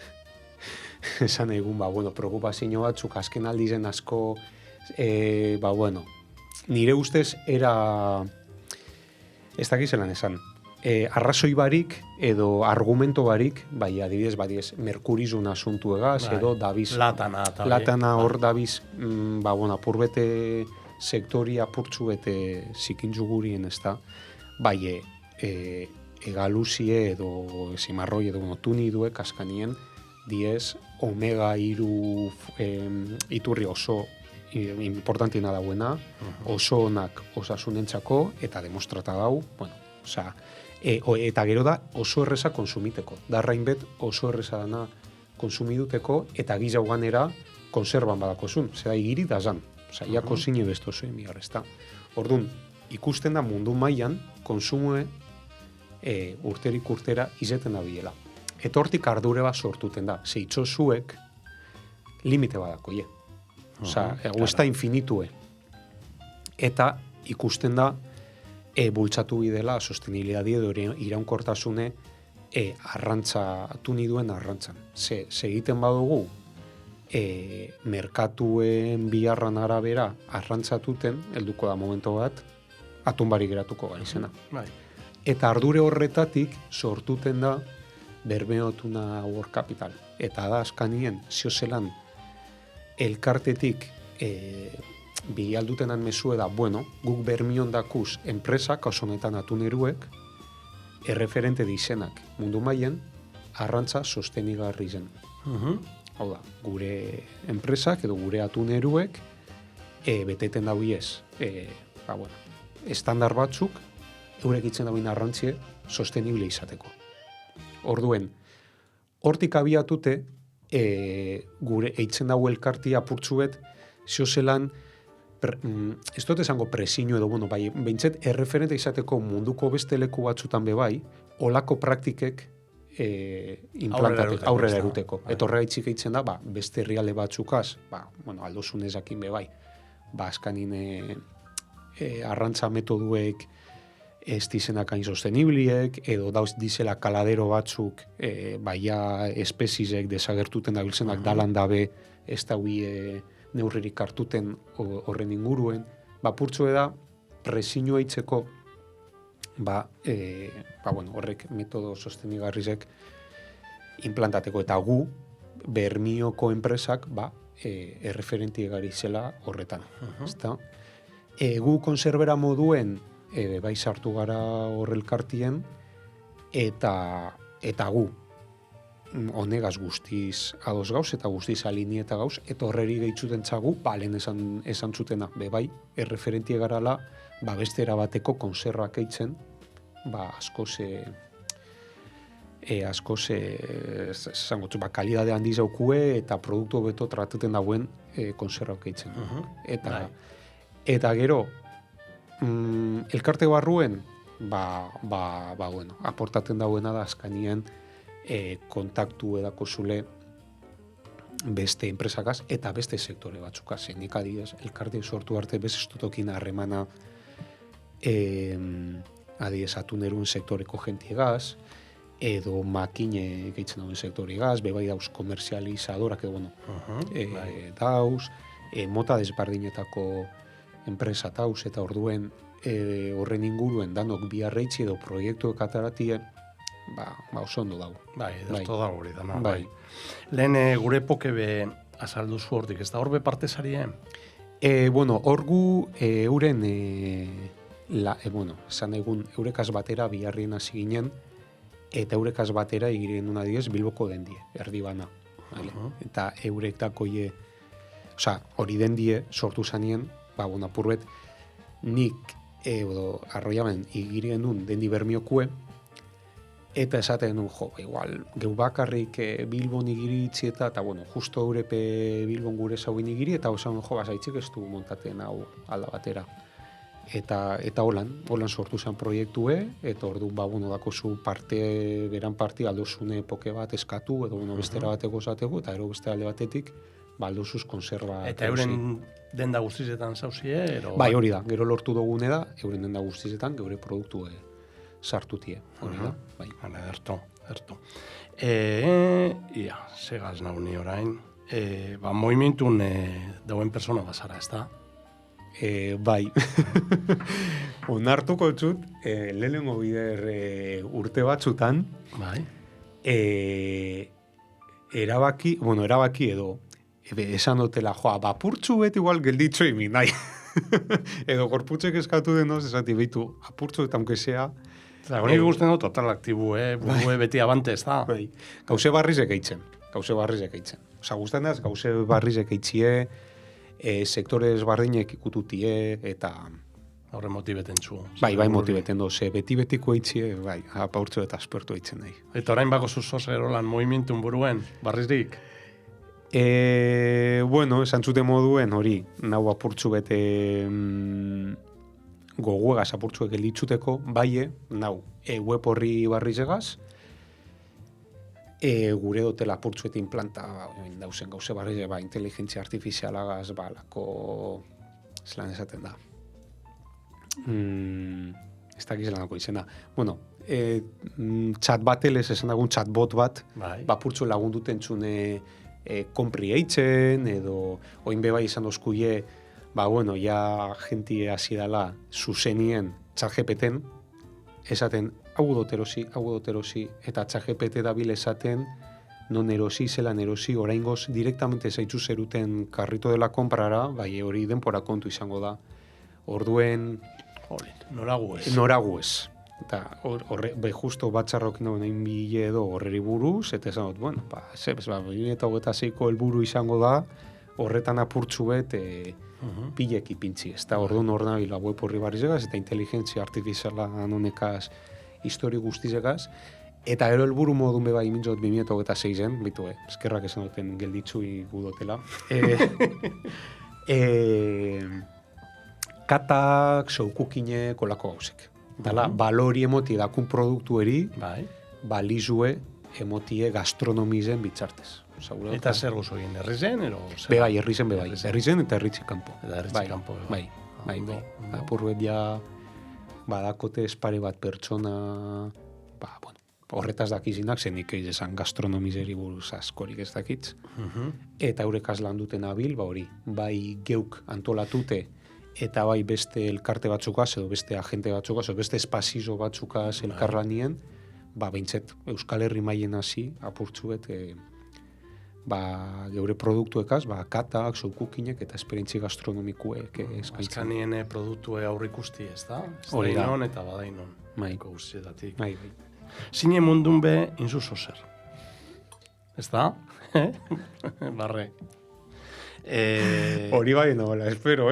Esan egun, preokupazio batzuk azken aldizen asko, nire ustez era, ez dakizelan esan, arrazoi barik edo argumento barik, bai, adibidez, merkurizun asuntu egaz, edo dabiz, latana hor dabiz, apurbete sektori apurtzu bete zikintzu gurien, ez da, bai, egaluzie edo zimarroi edo tuni duek askanien, diez, omega 3 iturri oso importantiena dauena, oso onak osasunentzako, eta demostrata dau, eta gero da oso erreza konsumiteko. Darrainbet oso erreza dana konsumiduteko, eta gizau ganera konserban badakozun. Zera, igiri da zan. Ia kozine besto zuen bigar, ez da. Orduan, ikusten da mundu mailan konsumue urterik urtera izeten da biela. Eta hortik ardure bat sortuten da. Zeitzo zuek limite badako, ez da infinitue. Eta ikusten da bultzatu bidela sostenibilidade edo iraunkortasune arrantza tuni duen arrantzan. Ze egiten badugu merkatuen biharran arabera arrantzatuten, helduko da momento bat, atunbari geratuko garizena. Eta ardure horretatik sortuten da Bermeotuna World Capital. Eta da askanien ziozelan elkartetik bi aldutenan mesue da, guk Bermion dakuz enpresak, osonetan atuneruek, erreferente dizenak mundu mailen arrantza sostenigarri zen. Hau da, gure enpresak edo gure atuneruek beteten dauiez, estandar batzuk, eurek itzen dauin arrantzie sostenible izateko. Orduen, hortik abiatute, gure eitzen dago elkartia apurtzuet, ziozelan, ez dut esango presino edo, behintzet erreferente izateko munduko beste leku batzutan bebai, olako praktikek aurrera eruteko. Eta horregaitzik eitzen da, beste herrialde batzukaz, aldozun ezakin bebai, azkanin arrantza metoduek ez dizenak hain sostenibliek, edo dauz dizela kaladero batzuk, baia espezizek desagertuten dabiltzenak dalan dabe, ez dauie neurririk hartuten horren inguruen, purtzue da, presino eitzeko, horrek metodo sostenigarrizek implantateko, eta gu, Bermioko enpresak, erreferenti egari zela horretan. Gu konserbera moduen, bai sartu gara horrelkartien, eta gu, honegaz guztiz ados gauz, eta guztiz alinieta gauz, eta horreri gehitzuten txagu, lehen esan zutena, bai, erreferentie garala, beste erabateko konserrak eitzen, kalidade handiz aukue, eta produktu beto tratuten dauen konserrak eitzen. Eta gero, elkarte barruen, aportaten dauena da azkanien kontaktu edako zule beste enpresakaz eta beste sektore batzukaz. Nik adibidez, elkarte sortu arte bezestutokin harremana adibidez atuneruen sektoreko jentiegaz, edo makine gehitzen dauen sektoriegaz, bebai dauz komerzializadorak edo, dauz, mota desbardinetako enpresa dauz, eta orduen horren inguruen danok biarreitzi edo proiektuek ataratien, oso ondo dago. Bai, edo dago hori dana. Bai. Lehen gure pokebe azaldu zu hortik, ez da horbe parte zarien? Hor gu euren, esan egun eurekaz batera biharrien hasi ginen, eta eurekaz batera egiren una diez Bilboko dendie, erdi bana. Eta euretako hori dendie sortu zanien, apurbet, nik arroiamen egiren nun dendi bermiokue, eta esaten nun, igual, geu bakarrik Bilbon igiritzi eta justo eurepe Bilbon gure zaugin igiri, eta osan, bazaitzik ez du montaten hau alda batera. Eta holan sortu zen proiektue, eta orduan dako zu beran parte aldozune poke bat eskatu, edo bestera bateko zateko, eta ero beste alde batetik, aldozuz konserva. Eta euren denda guztizetan zauzie? Bai, hori da, gero lortu dugune da, euren denda guztizetan, geure produktue sartutie, hori da. Bai. Erto. Segaz nauni orain, movimentun dauen persona bazara, ez da? Bai. Onartuko txut, lehenengo bider urte batzutan, bai. Erabaki edo, esan dutela, apurtzu beti igual gelditxo imi, nahi. Edo gorputzek eskatu denoz, esati behitu, apurtzu eta aunque sea. Zagonik guztien dut total aktibu, buru beti abante, ez da? Bai. Gauze barrizek eitzen. Osa, guztien daz, gauze barrizek eitzie, sektore ezbardinek ikututie, eta... Horre motibeten zu. Bai, motibeten do, beti-betiko eitzie, apaurtzu eta aspertu eitzen nahi. Eta orain bako zuzoz erolan movimientun buruen, barrizdik? Esan zuten moduen hori, nau apurtzu bete goguegaz apurtzuek elitzuteko, nau web horri barrizegaz, gure dotela apurtzuetin planta dauzen gauze barrize, inteligentzia artifizialagaz, lako, zelan esaten da. Ez dakiz lanako izena. Chat batelez esan dagun chatbot bat, apurtzu lagunduten txune konpri eitzen, edo oin bebai izan dozkuie, ja jentie hasi dala zuzenien ChatGPT-en, esaten hau doterosi, eta ChatGPT dabil esaten non erosi, zelan erosi, oraingoz direktamente zaitzu zeruten karrito dela konprara, hori denpora kontu izango da. Orduen... Noragu ez. Eta justo batxarrok nahin bile edo horreri buruz, eta esan dut, 2026ko helburu izango da, horretan apurtzu bet pilek ipintzi. Ez da, orduan hor nabila web horri barrizegaz, eta inteligentzia artifiziala nonekaz histori guztizegaz, eta ero helburu modun beba imintzot 2026en, eskerrak esan duten gelditzui gudotela. Katak, soukukine, kolako gauzek. Dala, balori emoti dakun produktu eri, balizue emotie gastronomizen bitzartez. Eta zer gozo egin, herrizen? Bebai, herrizen bebai. Herrizen eta herritzik kanpo. Eta herritzik kanpo. Bai. Apurbet ja badakote espare bat pertsona, horretaz dakizinak, zenik egin esan gastronomizeri buruz askorik ez dakitz. Eta eurekaz lan duten abil, hori, bai geuk antolatute, eta bai beste elkarte batzukaz, edo beste agente batzukaz, edo beste espazizo batzukaz elkarlanien, behintzet Euskal Herri maien hasi, apurtzuet, geure produktuekaz, katak, soukukinek eta esperientzi gastronomikuek eskaintzen. Azkanien produktue aurrikusti, ez da? Hori da. Dainon eta badainon. Guztietatik. Bai. Zine mundun be, inzuzo zer. Ez da? Barre. Hori bai nola, espero,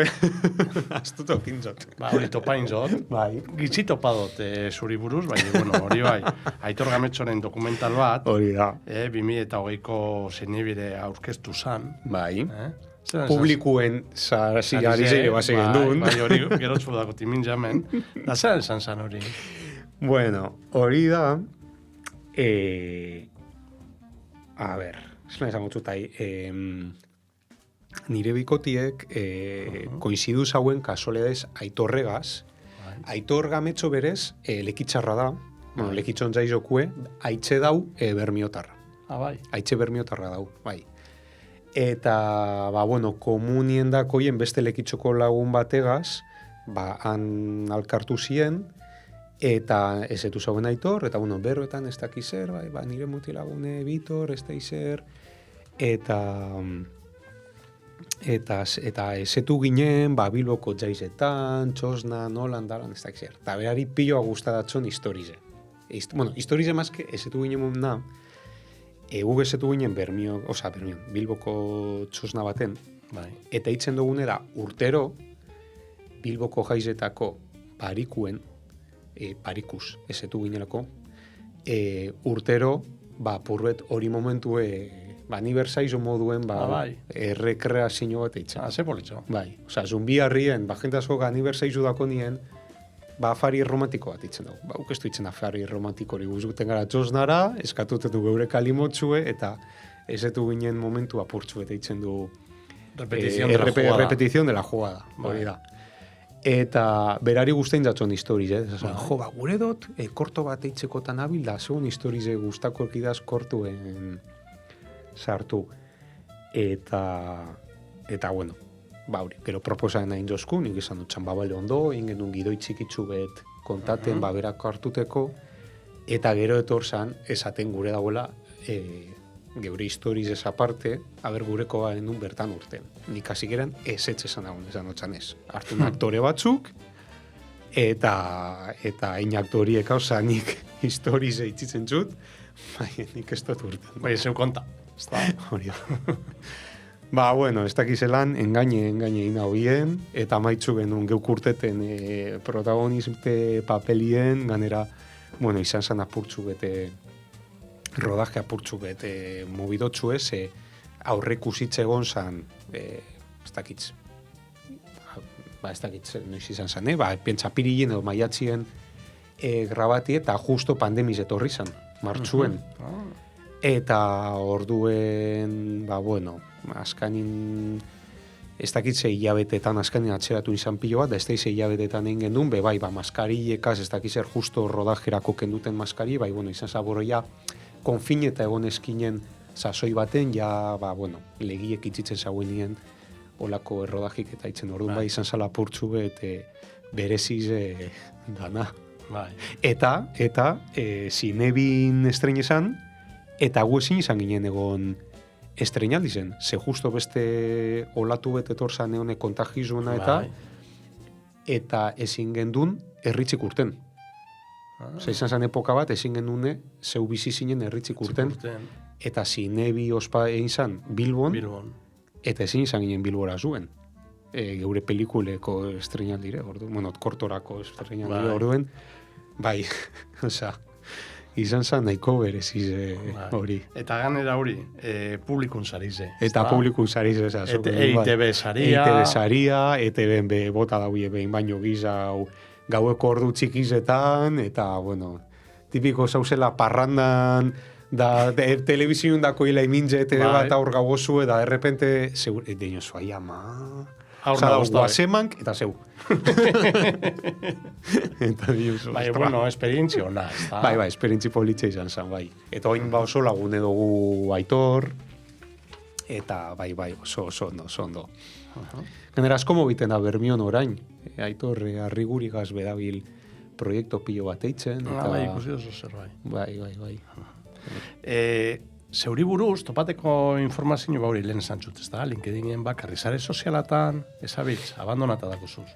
Astuto pintzot. Hori topainzot. Bai. Gitzi topadot zuri buruz, hori bai. Aitor Gametxoren dokumental bat. Hori da. 2008ko zinibire aurkeztu zan. Bai. Publikuen ari zeire base gendun. Bai, hori gerotzu dako timin jamen. Da zer esan zan hori? Bueno, hori da... Zela esan gotzutai, nire bikotiek koinzidu zauen kasoledez Aitorregaz. Aitor gametxo berez, lekitxarra da, bueno, lekitxon zaizokue, aitxe dau bermiotarra. Bai. Aitxe bermiotarra dau, bai. Eta, bueno, komunien dakoien beste lekitxoko lagun bategaz, han alkartu ziren, eta ezetu zauen Aitor, eta, bueno, berroetan ez dakiz zer, bai, nire mutilagune Bitor, ez da izer, eta ezetu ginen, Bilboko jaizetan, Txosnan, Holandaran, ez dakiz zer. Eta berari piloa gustadatzon historize. Bueno, historize mazke ezetu ginen na, guk ezetu ginen Bilboko Txosna baten, eta hitzen dugune da urtero, Bilboko jaizetako parikuen, parikuz ezetu ginelako, urtero, purret hori momentue, aniversaizo moduen, errekreazio bat eitzen. Ze politxo. Bai, zumbi harrien, jentazko aniversaizo dako nien, afari romantiko bat eitzen dago. Ukestu eitzen afari romantiko hori guzguten gara Txosnara, eskatutetu geure kalimotxue, eta ezetu ginen momentu apurtxu eta eitzen du repetición de la jugada. Hori da. Eta berari guztain jatzon historiz, gure dut, korto bat eitzekotan abil da, zegoen historize guztako ekidaz kortuen sartu. Eta bueno, hori, gero proposaen nahin jozku, nik izan dut txambabale ondo, ingen duen gidoi txikitzu bet kontaten berak hartuteko, eta gero etorzan esaten gure dagoela, geure historiz ez aparte, gureko genuen bertan urten. Nik hasi geren esan dagoen, esan dutxan ez. Artun aktore batzuk, eta hain aktoriek hauza nik historiz eitzitzen zut, nik ez dut urten. Bai, zeu konta. Hori da. Bueno, ez dakizelan, engaine ina hoien, eta maitzu genuen geukurteten protagonizte papelien, ganera, bueno, izan zan apurtzu bete, rodaje apurtzu bete mobidotzu ez, aurrekusitze egon zan, ez dakitz, noiz izan zan, pentsa pirilien edo maiatzien grabati, eta justo pandemiz etorri zan, martxuen. Eta orduen, bueno, askanin, ez dakitze hilabetetan askanin atxeratu izan pilo bat, da ez da hilabetetan egin gendun, bai, maskarillekaz, ez dakitzer justo rodajerako kenduten maskari, bueno, izan zaboroia, konfin eta egon eskinen sasoi baten, bueno, legiek itzitzen zauen olako errodajik eta itzen orduan, izan zala purtsu bereziz dana. Eta zinebin estrenezan, eta gu ezin izan ginen egon estrenaldi zen. Ze justo beste olatu bet etorzan eone kontagizuena eta ezin gendun erritzik urten. Izan zen epoka bat, ezin gendune zeu bizi zinen erritzik urten. Eta zinebi ospa egin zan Bilbon, eta ezin izan ginen Bilbora zuen. Geure pelikuleko estrenaldire, bueno, kortorako estrenaldire orduen. Bai, izan zan nahiko bereziz hori. Eta ganera hori, publikun zarize. Eta publikun zarize. EITB saria. EITB saria, ETB bota dauie behin baino gizau gaueko ordu txikizetan, eta, bueno, tipiko zauzela parrandan, da telebizion dako hila imintze ETB bat aur gauozu, eta errepente, deino zua, ama... Guazemank, eta zeu. Bai, bueno, esperientzia hona, ez da? Bai, esperientzia politxe izan zen, bai. Eta oin oso lagune dugu Aitor, eta bai, oso ondo. Genera asko mobiten da Bermion orain. Aitor, arrigurigaz bedabil proiektu pilo bat eitzen. Bai, ikusi oso zer, bai. Bai. Zeuri buruz, topateko informazio bauri lehen esan zut, ez da? LinkedInen bakarri sare sozialatan, ezabitz, abandonata dakuzuz.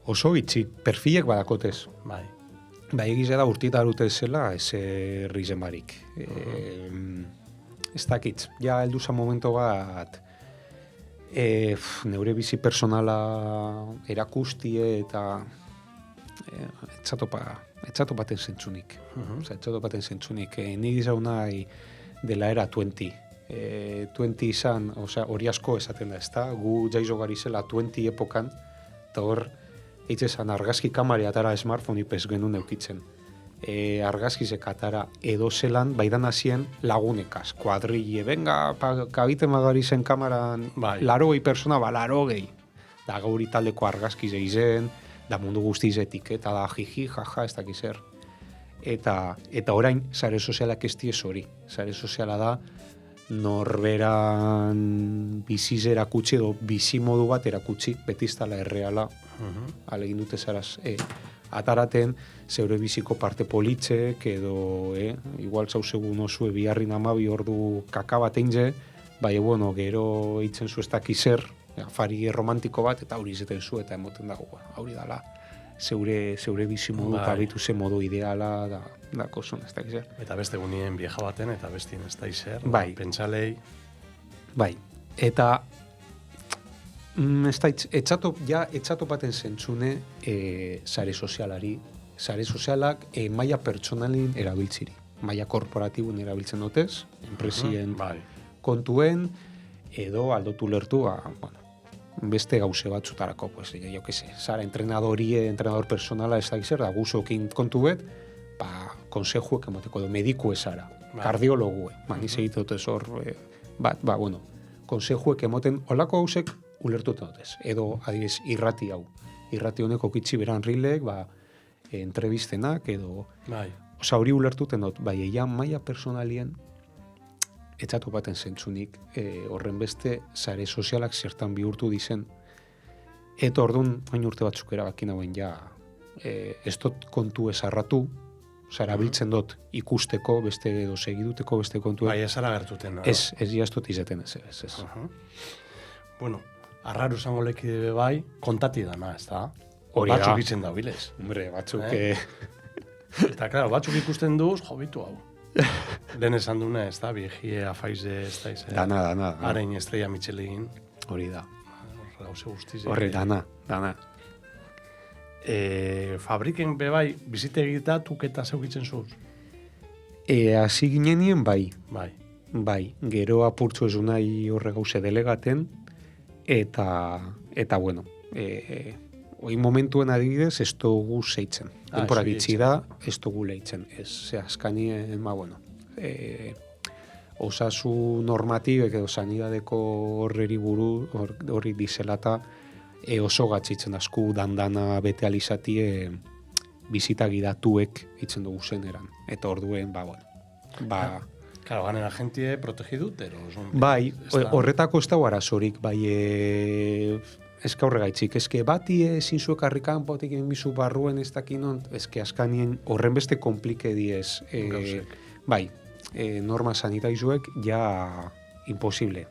Oso itxi, perfilek badakotez. Bai. Bai, egize da urtita arutezela, ez rizen barik. Ez dakitz, ja helduza momento bat, neure bizi personala erakustie eta etxatopaten zentzunik. Etxatopaten zentzunik. Ni dizau nahi, dela era 20. 20 izan, hori asko esaten da, ez da? Gu jaizo gari zela 20 epokan, eta hor, eitzezan argazki kamari atara smartphone ipez genuen eukitzen. argazkizek atara edo zelan, baidan hasien lagunekaz, kuadrille, venga, kabite magari zen kamaran, Bai. 80 persona, 80. Da gauri taldeko argazkize izen, da mundu guztiz etiketa, da jiji, jaja, ez dakiz zer. Eta orain, sare sozialak ez diez hori. Sare soziala da, norberan biziz erakutsi edo bizi modu bat erakutsi, betiztala erreala, alegin dute zaraz, ataraten, zeure biziko parte politzek, edo, igual zauzegun osue biharrin 12 ordu kaka bat einze, bai, bueno, gero itzen zu ez dakizer, afari romantiko bat, eta hori izaten zu, eta emoten dago, hori dala, zeure bizi modu, eta bitu ze modu ideala, da kosun, ez dakizer. Eta beste gunien vieja baten, eta bestien ez da izer, Bai. pentsalei. Bai, eta etxato baten zentzune sare sozialari. Sare sozialak maila pertsonalin erabiltziri. Maila korporatibun erabiltzen dutez, enpresien kontuen, edo aldotu lertu, bueno, beste gauze batzutarako, pues, jo que se, zara entrenador personala ez da gizer, da guzokin kontu bet, konsejuek emateko edo mediku ezara, kardiologue, niz egitot ez hor, bueno, konsejuek emoten olako gauzek ulertuta dutez, edo adibidez irrati hau, irrati honek okitzi beran rilek, entrevistenak, edo, oza hori ulertuten dut, eia maila personalien, etxatu baten zentzunik, horren beste sare sozialak zertan bihurtu dizen, eta orduan, hain urte batzuk erabakin hauen ja, ez dut kontu esarratu, zara biltzen dut ikusteko, beste edo segiduteko beste kontu. Bai, ez ara gertuten. Ez jaztot izaten ez. Bueno, arraru zango lekide bai, kontati dana, ez da? Hori da. Batzuk itzen da bilez. Hombre, batzuk... Eta, klaro, batzuk ikusten duz, jobitu hau. Lehen esan dune, ez da, viegie afaize, ez da, izan. Dana. Haren estrella Michelin. Hori da. Gauze guztiz. Horre, dana. Fabriken bebai, bizite egitatuk eta zeukitzen zuz? Hasi ginenien bai. Bai. Gero apurtzu ez unai horre gauze delegaten, eta bueno, hoi momentuen adibidez ez dugu zeitzen. Denpora bitxi da, ez dugu leitzen. Ez, azkanien, bueno, osasu normatibek edo sanidadeko horreri buru, horri dizelata, oso gatzitzen asku dandana bete alizatie bizita gidatuek itzen dugu zeneran. Eta orduen, Claro, ganera gentie protegidut, bai, horretako ez dago arazorik, bai, ezka horregaitzik, ezke bati ezin zuek harrikan potik enbizu barruen ez dakinon, ezke askanien horren beste komplike diez. Bai, norma sanitaizuek ja imposible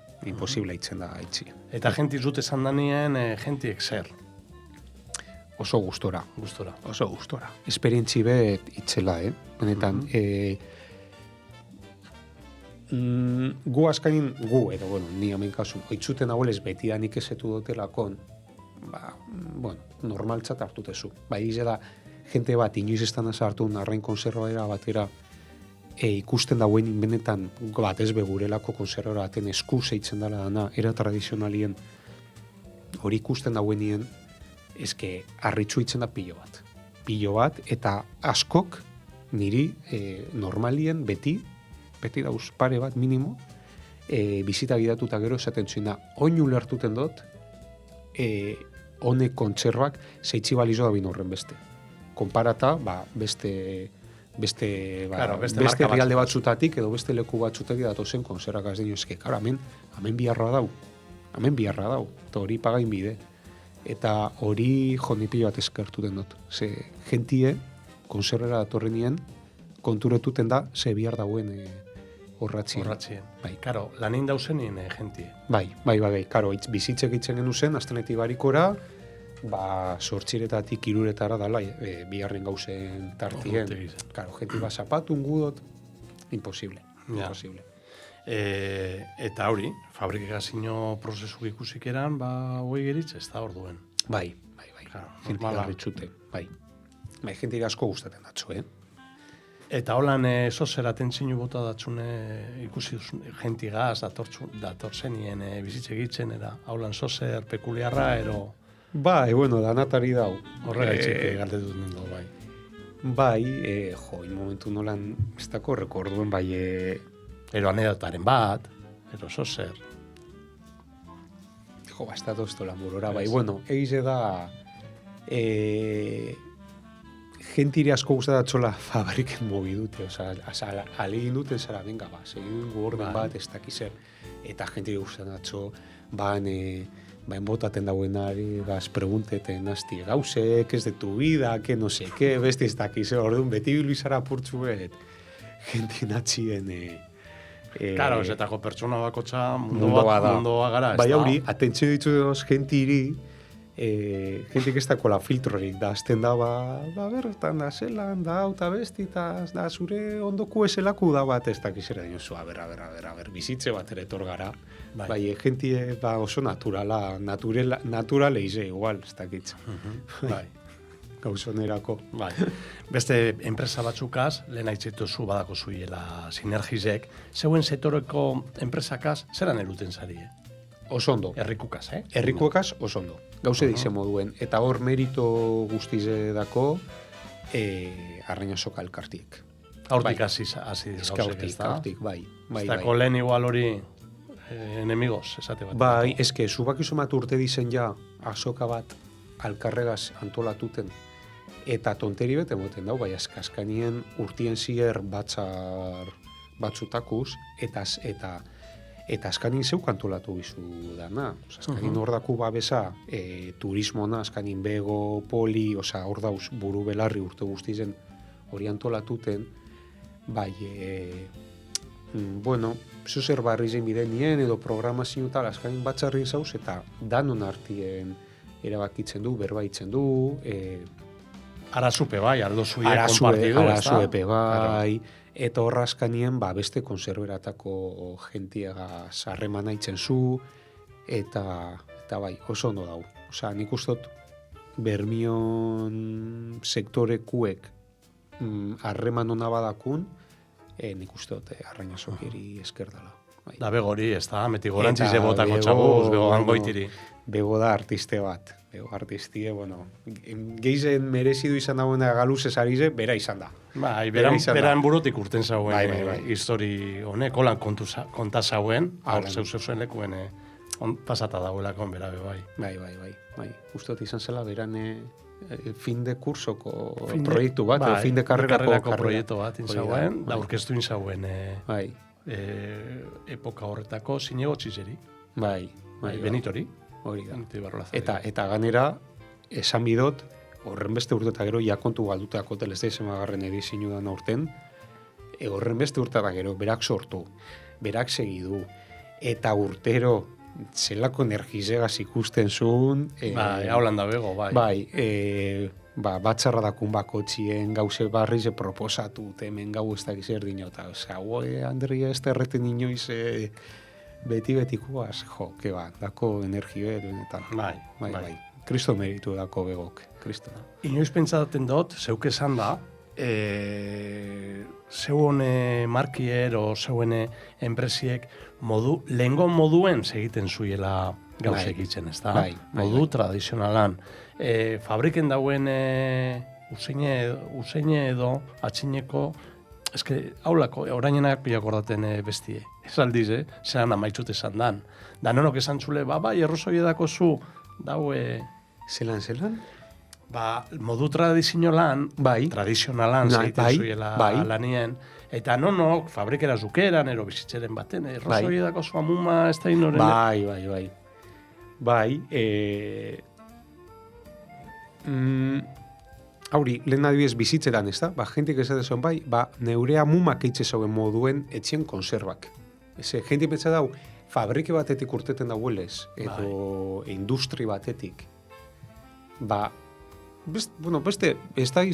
itzen da haitzi. Eta genti zut esan danien, gentiek zer? Oso gustora. Oso gustora. Esperientzi bet itzela, benetan, gu askain, edo, bueno, ni hemen kasu, oitzuten hauelez betidanik ezetu dotelakon, bueno, normaltzat hartutezu. Ize da, jente bat, inoiz estan hartu narrain konservaera batera, ikusten dauen benetan bat ez begurelako konservara baten esku zeitzen dela dana, era tradizionalien hori ikusten dauenien, eske arritxu itzen da pilo bat, eta askok niri normalien beti dauz pare bat minimo, bizita gidatuta gero esaten zuena, oin ulertuten dut, honek kontserbak zeitzi balizo da bin horren beste. Konparata, beste herrialde batzutatik edo beste leku batzutatik datozen konserrak az dino eske. Karo, hemen biharra dau, eta hori pagain bide. Eta hori jonipio bat eskertuten dut. Ze gentie, konserrera datorrenien, konturetuten da, ze bihar dauen horratzien. Bai, karo, lanin dauzenien gentie. Bai, karo, bizitzek itzen genu zen, astenetik barikora, sortxiretatik iruretara dala, biharren gauzen tartien. Karo, genti zapatun gudot, imposible. Eta hori, fabrikazio prozesu ikusik eran, hoi geritz, ez da orduen. Bai. Genti garritxute, bai. Genti asko gustaten datzu, Eta holan zozer atentzinu bota datzune ikusi duzun gentigaz datorzenien bizitze egitzen, holan zozer pekuliarra, ero... Bai, bueno, danatari dau. Horregaitzik galdetut nindo, bai. Bai, momentu nolan, ez dako rekorduen, bai, Ero anedotaren bat, ero zer. Ez da toztola murora, bai, bueno, egize da, gentiri asko gustatatxola fabriken mobi dute, alegin dute zara, venga, segin orden bat, ez dakizer, eta gentiri gustatatxo, bain botaten dauenari, pregunteten hasti gauzek, ez de tu vida, que no sé qué, besti ez dakizer, orduan, beti bilbizara purtsuet, genti natxien, Claro, ezetako pertsona bakotxa mundoa gara, ez da? Bai, hori, atentzio ditu denos gentiri, gentik ez dakola filtrorik, da, azten da, bertan da, zelan, da, auta bestitaz, da, zure ondoku eselaku da bat, ez dakizera dinozu, a ber, bizitze bat ere etor gara, bai, gentie, oso naturale ize, igual, ez dakitza. Bai. Gauzonerako. Bai. Beste enpresa batzukaz, lehen aitzituzu badako zuiela sinergizek, zeuen setoreko enpresakaz, zeran eruten zari, Oso ondo. Herrikukaz, Herrikukaz, oso ondo. Gauze dize moduen. Eta hor merito guztize dako, arrainasok elkartiek. Hortik hasi gauzek, ez da? Hortik, bai. Ez dako lehen igual hori enemigos, esate bat. Bai, eske, zubak izumat urte dizen ja, azoka bat, alkarregaz antolatuten, eta tonteri bete moten dau, bai, askanien urtien zier batzutakuz, eta askanin zeuk antolatu bizu dana. Askanin hor daku babesa, turismona, askanin bego, poli, hor dauz buru belarri urte guztizen hori antolatuten, bai, bueno, zuzer barri zen bidenien edo programazio tal, askanin batzarri zauz, eta danon artien erabakitzen du, berbaitzen du, Arazupe bai, aldo zuie kompartidu, Arazuepe bai, eta horrazkanien beste konserberatako gentiega harreman haitzen zu, eta bai, oso ondo dau. Osa, nik ustot Bermion sektorekuek harreman ona badakun, nik ustot arrainasokeri esker dela. Bai. Da begori, ez da, meti gorantzize botako txabuz, bego gangoitiri. Bego da artiste bat. Bego artistie, bueno, geizen merezidu izan dagoena galuz ezarize, bera izan da. Bai, beran burutik urten zauen bai. Histori honek, holan konta zauen, hor zeu-zeu lekuen pasata dagoelako bera bai. Bai. Ustot izan zela beran fin de kursoko proiektu bat, fin de karrerako proiektu bat inzauen, da orkestu inzauen bai. Epoka horretako zinego txizeri. Bai. Benitori. Hori da. Eta ganera, esan bidot, horren beste urte eta gero, jakontu galduteako teleste izemagarren edizinu dan aurten, horren beste urte eta gero, berak sortu, berak segidu, eta urtero, zelako energizegaz ikusten zuen. Haulan da bego, bai. Bai, batzarra dakun bakotxien gauze barri ze proposatu, hemen gau ez dakiz erdino, eta Andrea ez terreten inoiz beti-betikoaz, dako energia eta bai. Kristo meritu dako begok, Kristo. Inoiz pentsaten dut, zeuk esan da, zeuen markier o zeuen enpresiek lehengo moduen segiten zuela gauz egitzen, ez da? Modu tradizionalan. Fabriken dauen useine edo atxineko, eske, haulako, orainenak pilakordaten bestie. Ez aldiz, zelan amaitzut esan dan. Danonok esan zule, bai, errosoi edako zu, daue... Zelan? Modu tradizionalan, tradizionalan segiten zuela lanien, eta nonok fabrikera zukeran, ero bizitzeren baten, errosoi edako zu amuma, ez da inoren... Bai, hauri, lehen adibidez bizitzetan, ez da? Jentik ez da zuen bai, neure amumak eitze zauen moduen etxien konservak. Jentik betza dau, fabrike batetik urteten dauelez, edo industri batetik. Beste, ez da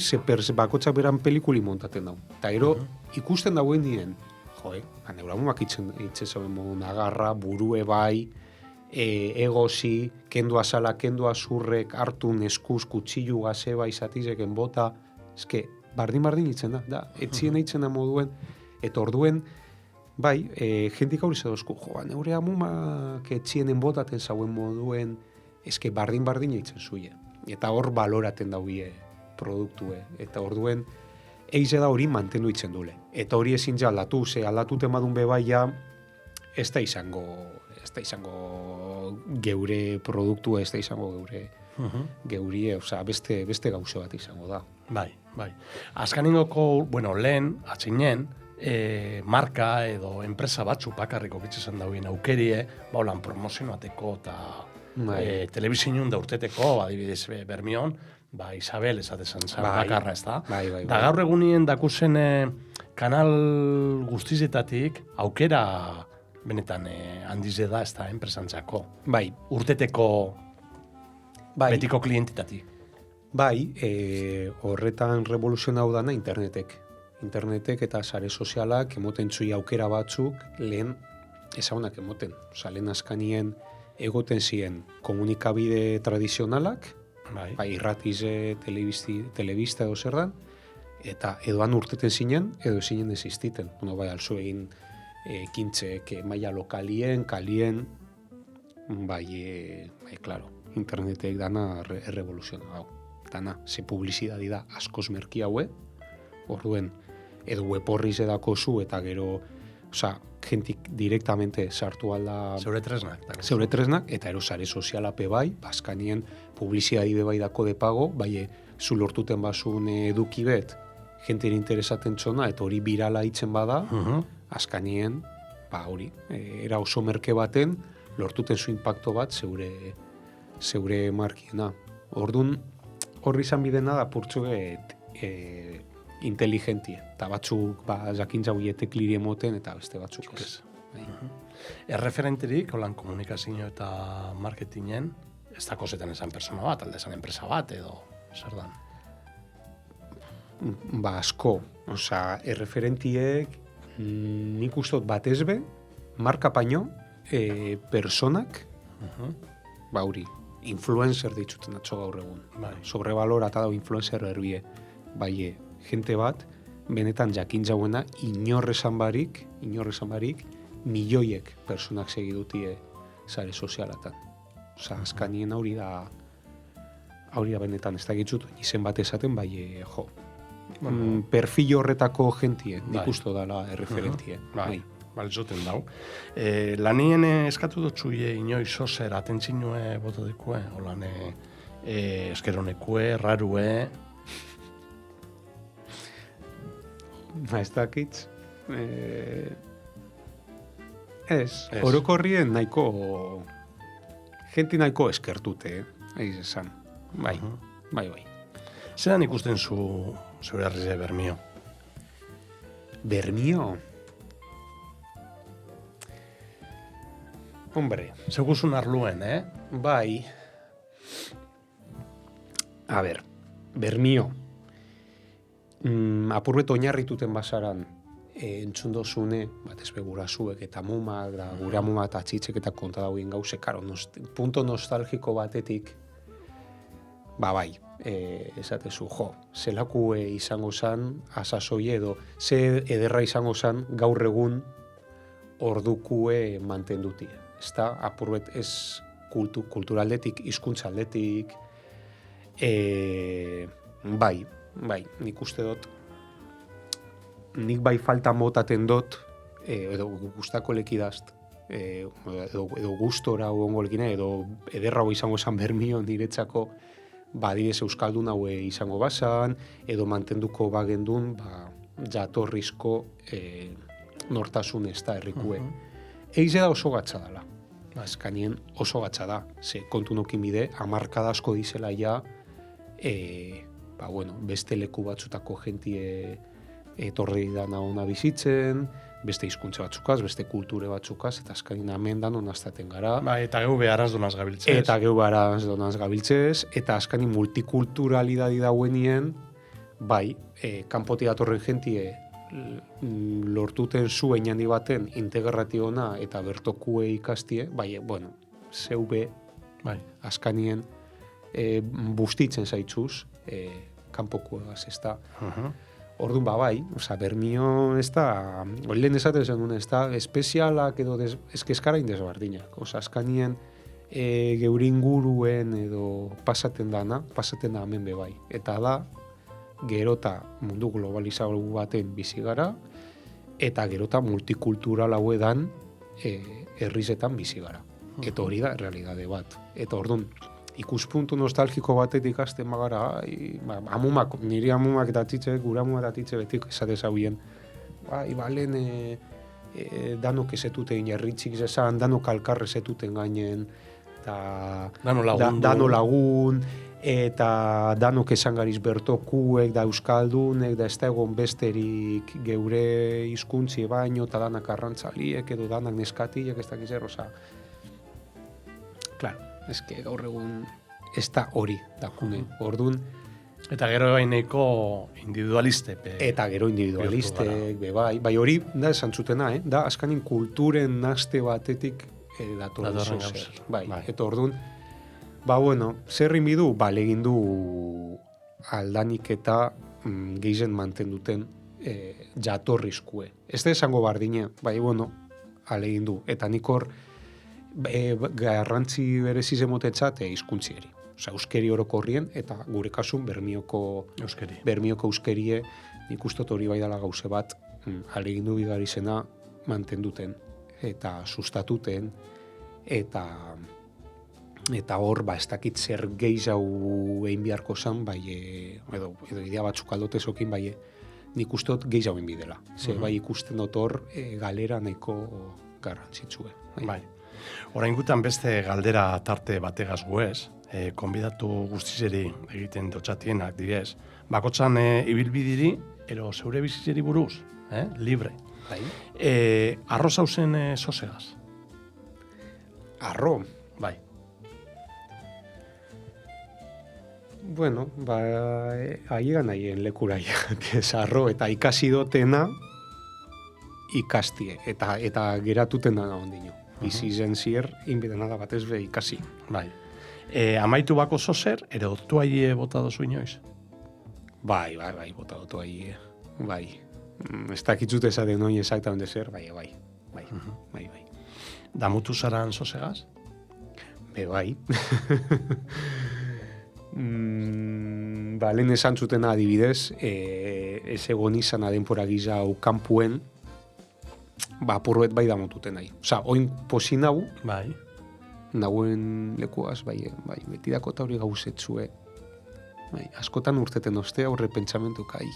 bakotxak beran pelikuli montaten dau. Eta ero, ikusten dauen dien, neure amumak eitze zauen moduen agarra, burue bai, egozi, kendua sala, kendua zurrek, hartun, eskuz, kutsillu, gazeba, izatizeken bota, eske, bardin itzen da, etzien eitzen da moduen, eta orduen, bai, jentik hau izadozku, neure amumak etzienen botaten zauen moduen, eske, bardin eitzen zuie. Eta hor baloraten daugie produktue. Eta orduen, eize da hori mantendu itzen dule. Eta hori ezin ja aldatu, ze aldatu temadun bebaia, ez da izango geure produktua, ez da izango geurie, osea, beste gauze bat izango da. Bai. Azkaningoko, lehen, atzinen, marka edo enpresa batzu bakarriko bitzizan dauen aukerie, holan promozioateko eta telebizioen da urteteko, adibidez Bermion, Isabel esatezan zan bakarra, ez da? Bai. Da gaur egunien dakuzen kanal guztizetatik aukera benetan handize da, ez da, enpresantzako. Bai. Urteteko betiko klientitatik. Bai, horretan revoluzionau dana internetek. Internetek eta sare sozialak emoten zui aukera batzuk lehen ezagunak emoten. Osa, lehen askanien egoten ziren komunikabide tradizionalak, irratize, telebista edo zer dan, eta edoan urteten zinen, edo zinen existiten. Bai, alzu egin kintzek maila lokalien, kalien, claro, internetek dana revoluzionau. Dana, ze publizidadi da askoz merki haue, orduen, edo web horriz edako zu, eta gero, jentik direktamente sartu alda... Zeure tresnak, eta ero sare sozialape bai, bazkanien publizidadi bai dako de pago, zu lortuten basun eduki bet, jentien interesaten txona, eta hori birala itzen bada, azkanien, hori, era oso merke baten, lortuten zu impacto bat zeure markiena. Ordun horri izan bidena da purtsuget inteligentie. Eta batzuk jakintza huietek liri emoten eta beste batzuk ez. Erreferenterik, holan komunikazio eta marketingen, ez da kosetan esan persona bat, alde esan enpresa bat edo zer dan? Asko. Erreferentiek nik ustot bat ezbe, marka paino, personak, hori, influencer ditzuten atzo gaur egun. Sobrevalorata dago influencer erbie. Jente bat, benetan jakintza huena, inorrezan barik, milioiek personak segidutie sare sozialatan. Azkanien hori da benetan ez da gitzut, izen bat esaten, perfil horretako jentie, nik usto dala erreferentie. Zuten dau. Lanien eskatu dutzuie inoiz ozer atentzinue boto dekue, holan eskeronekue, rarue... Ez dakitz. Orokorrien nahiko... Genti nahiko eskertute, eiz esan. Bai. Zeran ikusten zu zeure herrize Bermio? Bermio? Hombre. Zeguzun arluen, Bai. A ber, Bermio. Apurbet oinarrituten basaran entzun dozune, batez be gurazuek eta mumak, gura muma eta txitzek eta konta dauen gauze, punto nostalgiko batetik, esatezu, zelakue izango zan, asasoi edo, ze ederra izango zan gaur egun ordukue mantendutie. Ez da, apurbet ez kulturaldetik, hizkuntzaldetik, nik uste dut, nik falta motaten dut, edo gustako lekidazt, edo gustora hongo lekine, edo ederra izango esan Bermio niretzako, badidez euskaldun haue izango bazan, edo mantenduko bagendun, jatorrizko nortasun ez da errikue. Eize da oso gatza dela. Azkanien oso gatza da. Ze kontu nokin bide, hamarkada asko dizela ja, beste leku batzutako jentie etorri dana ona bizitzen, beste hizkuntza batzukaz, beste kulture batzukaz, eta azkanien amendan onaztaten gara. Eta geu beharaz donaz gabiltzez. Eta azkanin multikulturalidadi dauenien, kanpoti datorren jentie lortuten zu einandi baten integrationa eta bertokue ikastie, zeube azkanien bustitzen zaitzuz kanpokuegaz, ez da. Orduan Bermio ez da, lehen esaten zen ez da, espezialak edo eskara indezbardinak. Azkanien geure inguruen edo pasaten da hemen bebai. Eta da, gerota mundu globalizatu baten bizi gara, eta gerota multikultural hauedan herrizetan bizi gara. Eta hori da realidade bat. Eta orduan, ikuspuntu nostalgiko batetik hasten bagara, amumak, niri amumak datitze, gure amumak datitze betik esate zauien, balen danok ezetuten jarritzik zezan, danok alkarre ezetuten gainen, eta dano lagun, eta danok esan gariz bertokuek, da euskaldunek, da ez da egon besterik geure hizkuntzi baino, eta danak arrantzaliek, edo danak neskatiek, ez dakiz oza. Claro, eske gaur egun ez da hori dakune. Orduan, eta gero baineko individualiste. Eta gero individualistek, bai hori da esan zutena, da askanin kulturen naste batetik datorren zer. Bai. Eta orduan, zer inbidu, legin du aldanik eta geizen mantenduten jatorrizkue. Ez da esango bardine, alegin du. Eta nik hor, garrantzi bereziz emotetzat hizkuntzieri. Osa, euskeri orokorrien, eta gure kasun bermioko euskerie, nik ustot hori bai dela gauze bat, alegindu bigarizena mantenduten, eta sustatuten, eta hor, ez dakit zer gehiago egin biharko zan, edo idea batzuk aldotezokin, nik ustot gehiago egin bidela. Bai ikusten dut hor, galera nahiko garrantzitsue. Bai. Orain gutan beste galdera tarte bategaz guez, konbidatu guztizeri egiten dotxatienak direz, bakotzan ibilbidiri, ero zeure bizitzeri buruz, libre. Arro zauzen sosegaz? Arro? Bai. Bueno, aiegan aien lekura arro, eta ikasi dotena ikastie, eta geratuten dana ondino. Bizi zen zier, inbidena da batez be ikasi. Bai. Amaitu bako zozer, ere otu aie bota dozu inoiz? Bai, bota dotu aie. Bai. Ez dakitzut esaten noin exactamente zer, bai. Damutu zaran zozegaz? Bai. Lehen esan zutena adibidez, ez egon izan adenpora gizau kanpuen, apurbet bai damututen nahi. Osa, oin posi nahu, nahuen lekuaz, beti dako eta hori gauzetzue. Askotan urteten oste aurre pentsamentu kai.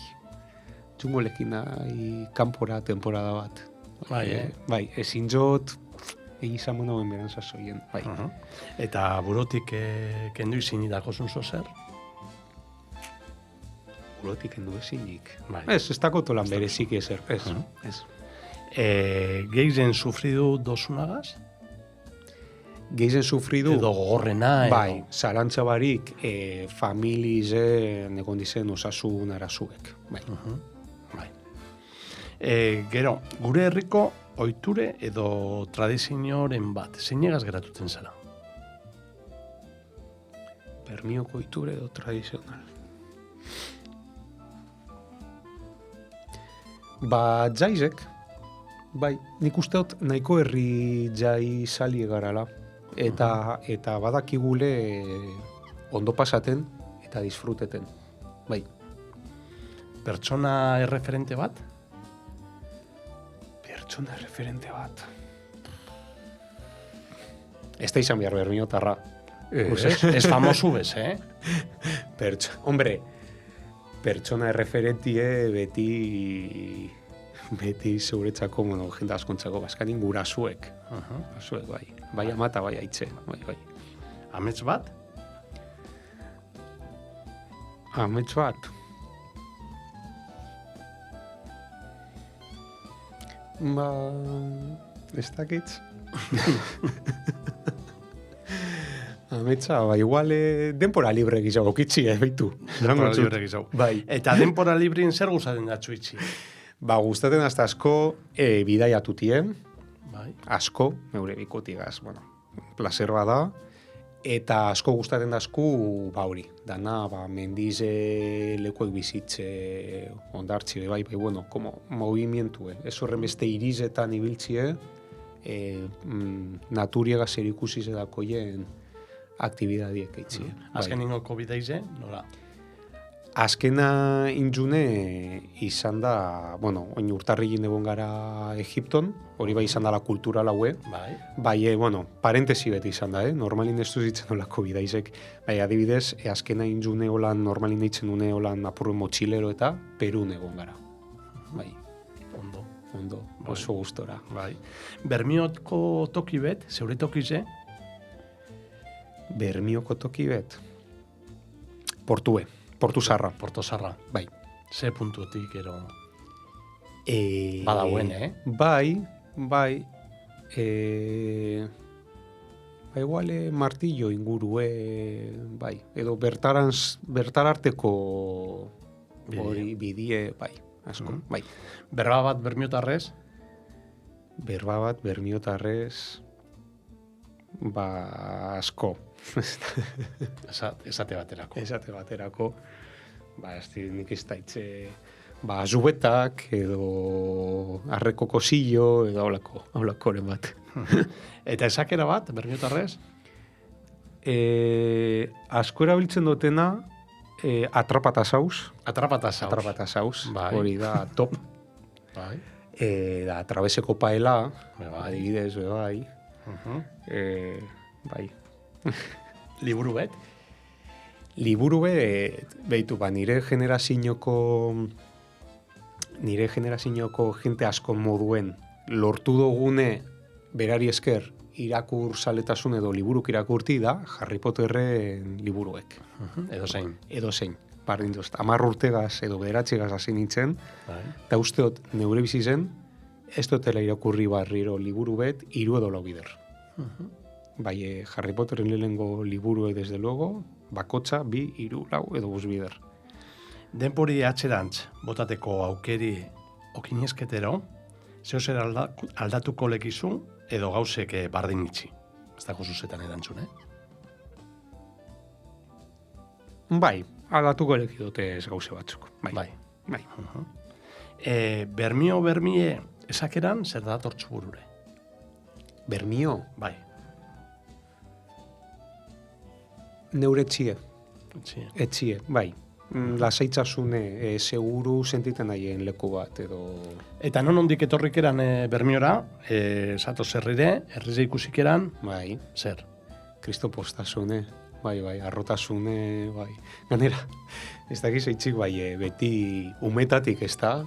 Txungolekin nahi kanpora temporada bat. Ezin jot, egizan monoen beran zazoien. Eta burotik kendu izin idako zunzo zer? Burotik kendu ezinik. Ez dako tolan berezik ezer. Ez. Geizen sufridu dozunagaz? Geizen sufridu... Edo gogorrena, bai, zarantza barik, familizen egon dizen osasun arazuek. Bai. Gero, gure herriko ohiture edo tradizioaren bat, zeinegaz geratuten zara? Bermioko ohiture edo tradizional. Jaizek, bai, nik usteot nahiko herri jai sali egarala. Eta badakigule ondo pasaten eta disfruteten. Bai. Pertsona erreferente bat? Pertsona erreferente bat. Ez da izan behar bermiotarra. Ez famosu bez, Hombre, pertsona erreferentie beti zeuretzako, jende askontzako, bazkanin gurasuek. Gurasuek, bai. Bai amata, bai aitze. Bai. Amets bat? Amets bat? Ez dakitz. Ametsa, igual denpora libre gizau okitzi, baitu. Denpora libre gizau. Bai. Eta denpora libreen zer guzaten datzu itzi? Gustaten hasta asko bidaiatutien, bai. Asko, neure bikotigaz, placer bada, eta asko gustaten dasku, hori, dana, mendize lekuek bizitze ondartzi, bai, como movimientue, ez horren beste irizetan ibiltzie, naturiega zer ikusi zedakoien aktibidadiek eitzie. Azken ingoko bidaize, nola? Azkena injune izan da, bueno, oin urtarrigin egon gara Egipton, hori bai izan da la kultura laue. Bai, bueno, parentesi beti izan da, normalin ez duzitzen olako bidaizek. Bai, adibidez, azkena injune holan, normalin ditzen une holan apurren motxilero eta Perun egon gara. Bai. Ondo, oso gustora. Bai. Bermioko toki bet, zeure tokize? Bermioko toki bet? Portu Zarra. Porto Zarra. Bai. Ze puntutik ero? Badauen, Bai. Igual martillo ingurue, bai. Edo bertararteko hori bidie, bai. Asko, bai. Berba bat bermiotarrez? Berba bat bermiotarrez, asko. Esate baterako. Ez nik ez daitze, zubetak, edo arreko kosillo, edo aulakoren bat. Eta esakera bat, bermiotarrez? Asko erabiltzen dutena, atrapatasaus. Atrapatasaus. Bai. Hori da top. Bai. Da trabeseko paela, adibidez, bai. Bai. Liburu bet? Liburu behitu, nire generazioko jente asko moduen lortu dugune berari esker irakur saletasun edo liburuk irakurti da Harry Potterren liburuek. Edo zein. Bardin dozt, 10 urtegaz edo 9 hasi nintzen, eta usteot neure bizi zen, ez dutela irakurri barriro liburu bet, 3 edo 4 bider. Bai, Harry Potterren lehenengo liburu desde luego, bakotxa, 2, 3, 4 edo 5 bider. Denpori atxerantz, botateko aukeri okinezketero, zeo zer aldatuko lekizu, edo gauzek bardin itxi. Ez dago zuzetan erantzun, Bai, aldatuko leki dute ez gauze batzuk. Bai. Bermie, esakeran, zer da tortzu burure? Bermio? Bai. Neure etxie, bai. Lasaitzasune, seguru sentiten nahien leku bat, edo... Eta non ondik etorrik eran Bermiora, zato zerrire, errize ikusik eran, bai. Zer? Kristopostasune, bai, arrotasune, bai. Ganera, ez dakiz eitzik, bai, beti umetatik, ez da?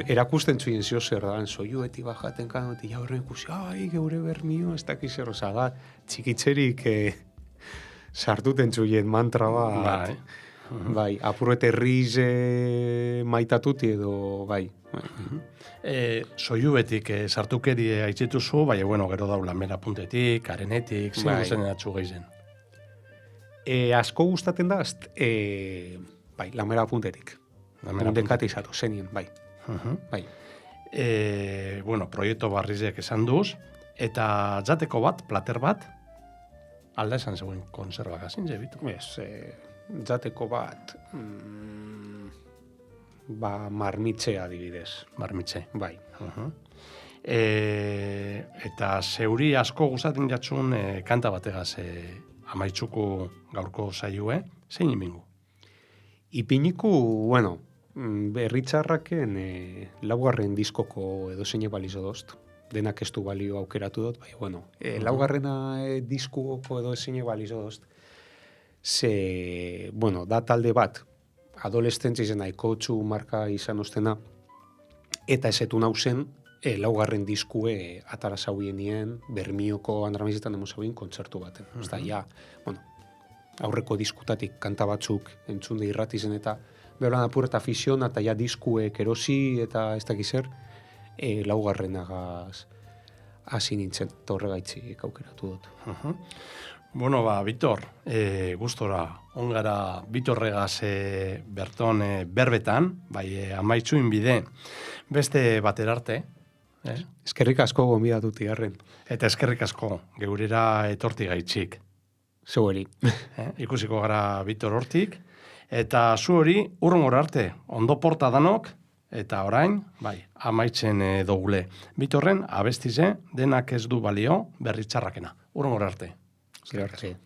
Erakusten txuien zio zer da, soiu beti bajaten kanoti, jaurren ikusi, geure Bermio, ez dakiz zer, da, txikitzerik sartuten txuien mantra bat. Bai, apurrete rize maitatuti edo, bai. Soiubetik sartukeri aitzituzu, bai, gero daula mera puntetik, karenetik, zein guzen eratzu gehizen? Asko gustaten da, bai, lamera puntetik. Puntekat izatu, zenien, bai. Bai. Proiektu barrizek esan duz, eta jateko bat, plater bat, alda esan zegoen konservak azin zebitu. Jateko bat, marmitxe adibidez. Marmitxe. Bai. Eta zeuri asko gustatzen jatxun kanta bategaz amaitzuko gaurko saioe, zein imingu? Ipiniku, berritxarraken 4. diskoko edo zeine balizo dozt. Denak ez du balio aukeratu dut, bai, 4. diskuko edo zeine balizo dozt. Da talde bat, adolescentzi zen aikotxu marka izan ostena, eta esetu nauzen, 4. diskue atara zauienien, Bermioko Andramizetan emozauien kontzertu baten. Aurreko diskutatik kanta batzuk entzunde irrati zen eta behoran apur eta afiziona eta diskuek erosi eta ez dakizer, 4. hasi nintzen, eta horregaitzik aukeratu dut. Bitor, gustora, ongara Bitorregaz berton berbetan, bai amaitzuin bide, beste baterarte. Eskerrik asko gonbidatuti garren. Eta eskerrik asko, geurera etorti gaitxik. Zeueri. Ikusiko gara Bitor hortik, eta zu hori urrungor arte, ondo porta danok, eta orain, bai, amaitzen dogule. Bitorren, abestize, denak ez du balio, berritxarrakena. Urrungor arte. Gero arte.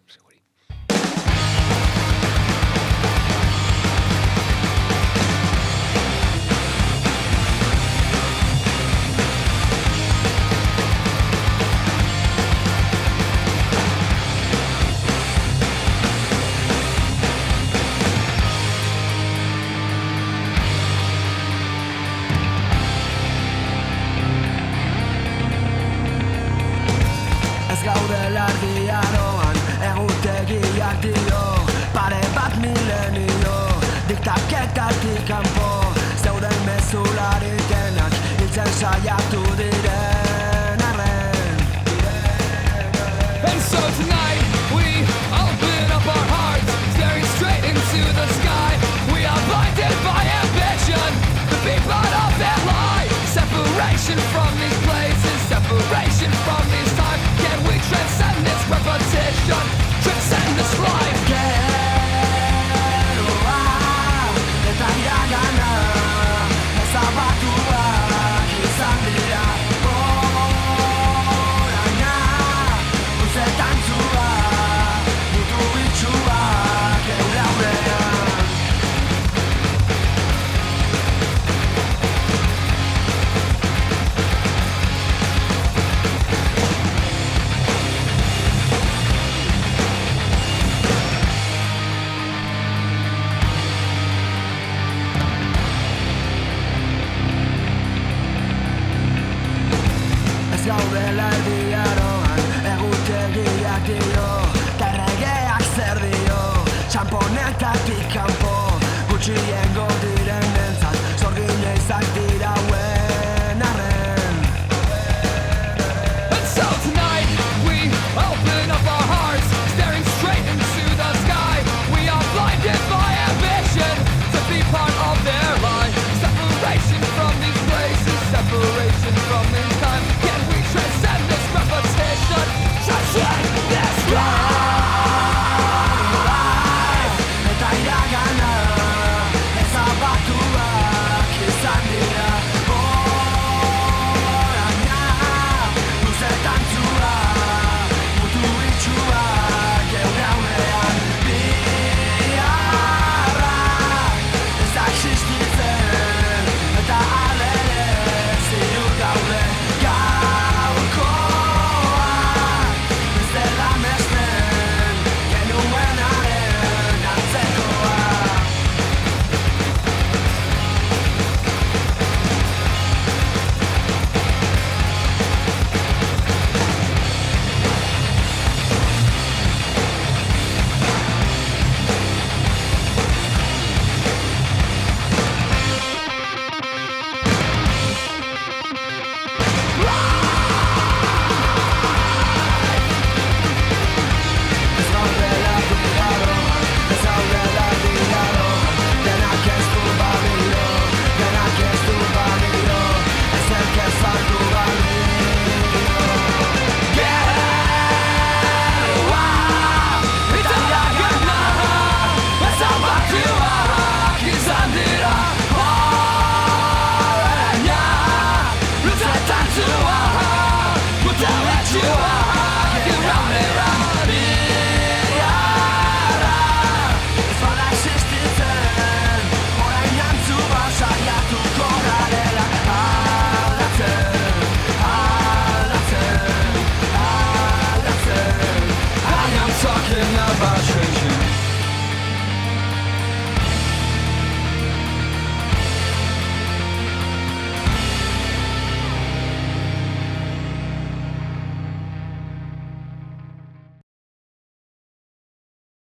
saiatu diren arren. And so tonight we open up our hearts, staring straight into the sky. We are blinded by ambition, the big part of that lie. Separation from these places, separation from these times. Can we transcend this repetition, transcend this life? Geroa eta iragana ezabatuak izan dira. Oraina luzetan zua, mutu bitxuak geure aurrean. Ez gaudela erdiaroan, egutegiak dio, terregeak zer dio, txamponetatik kanpo, gutxiengo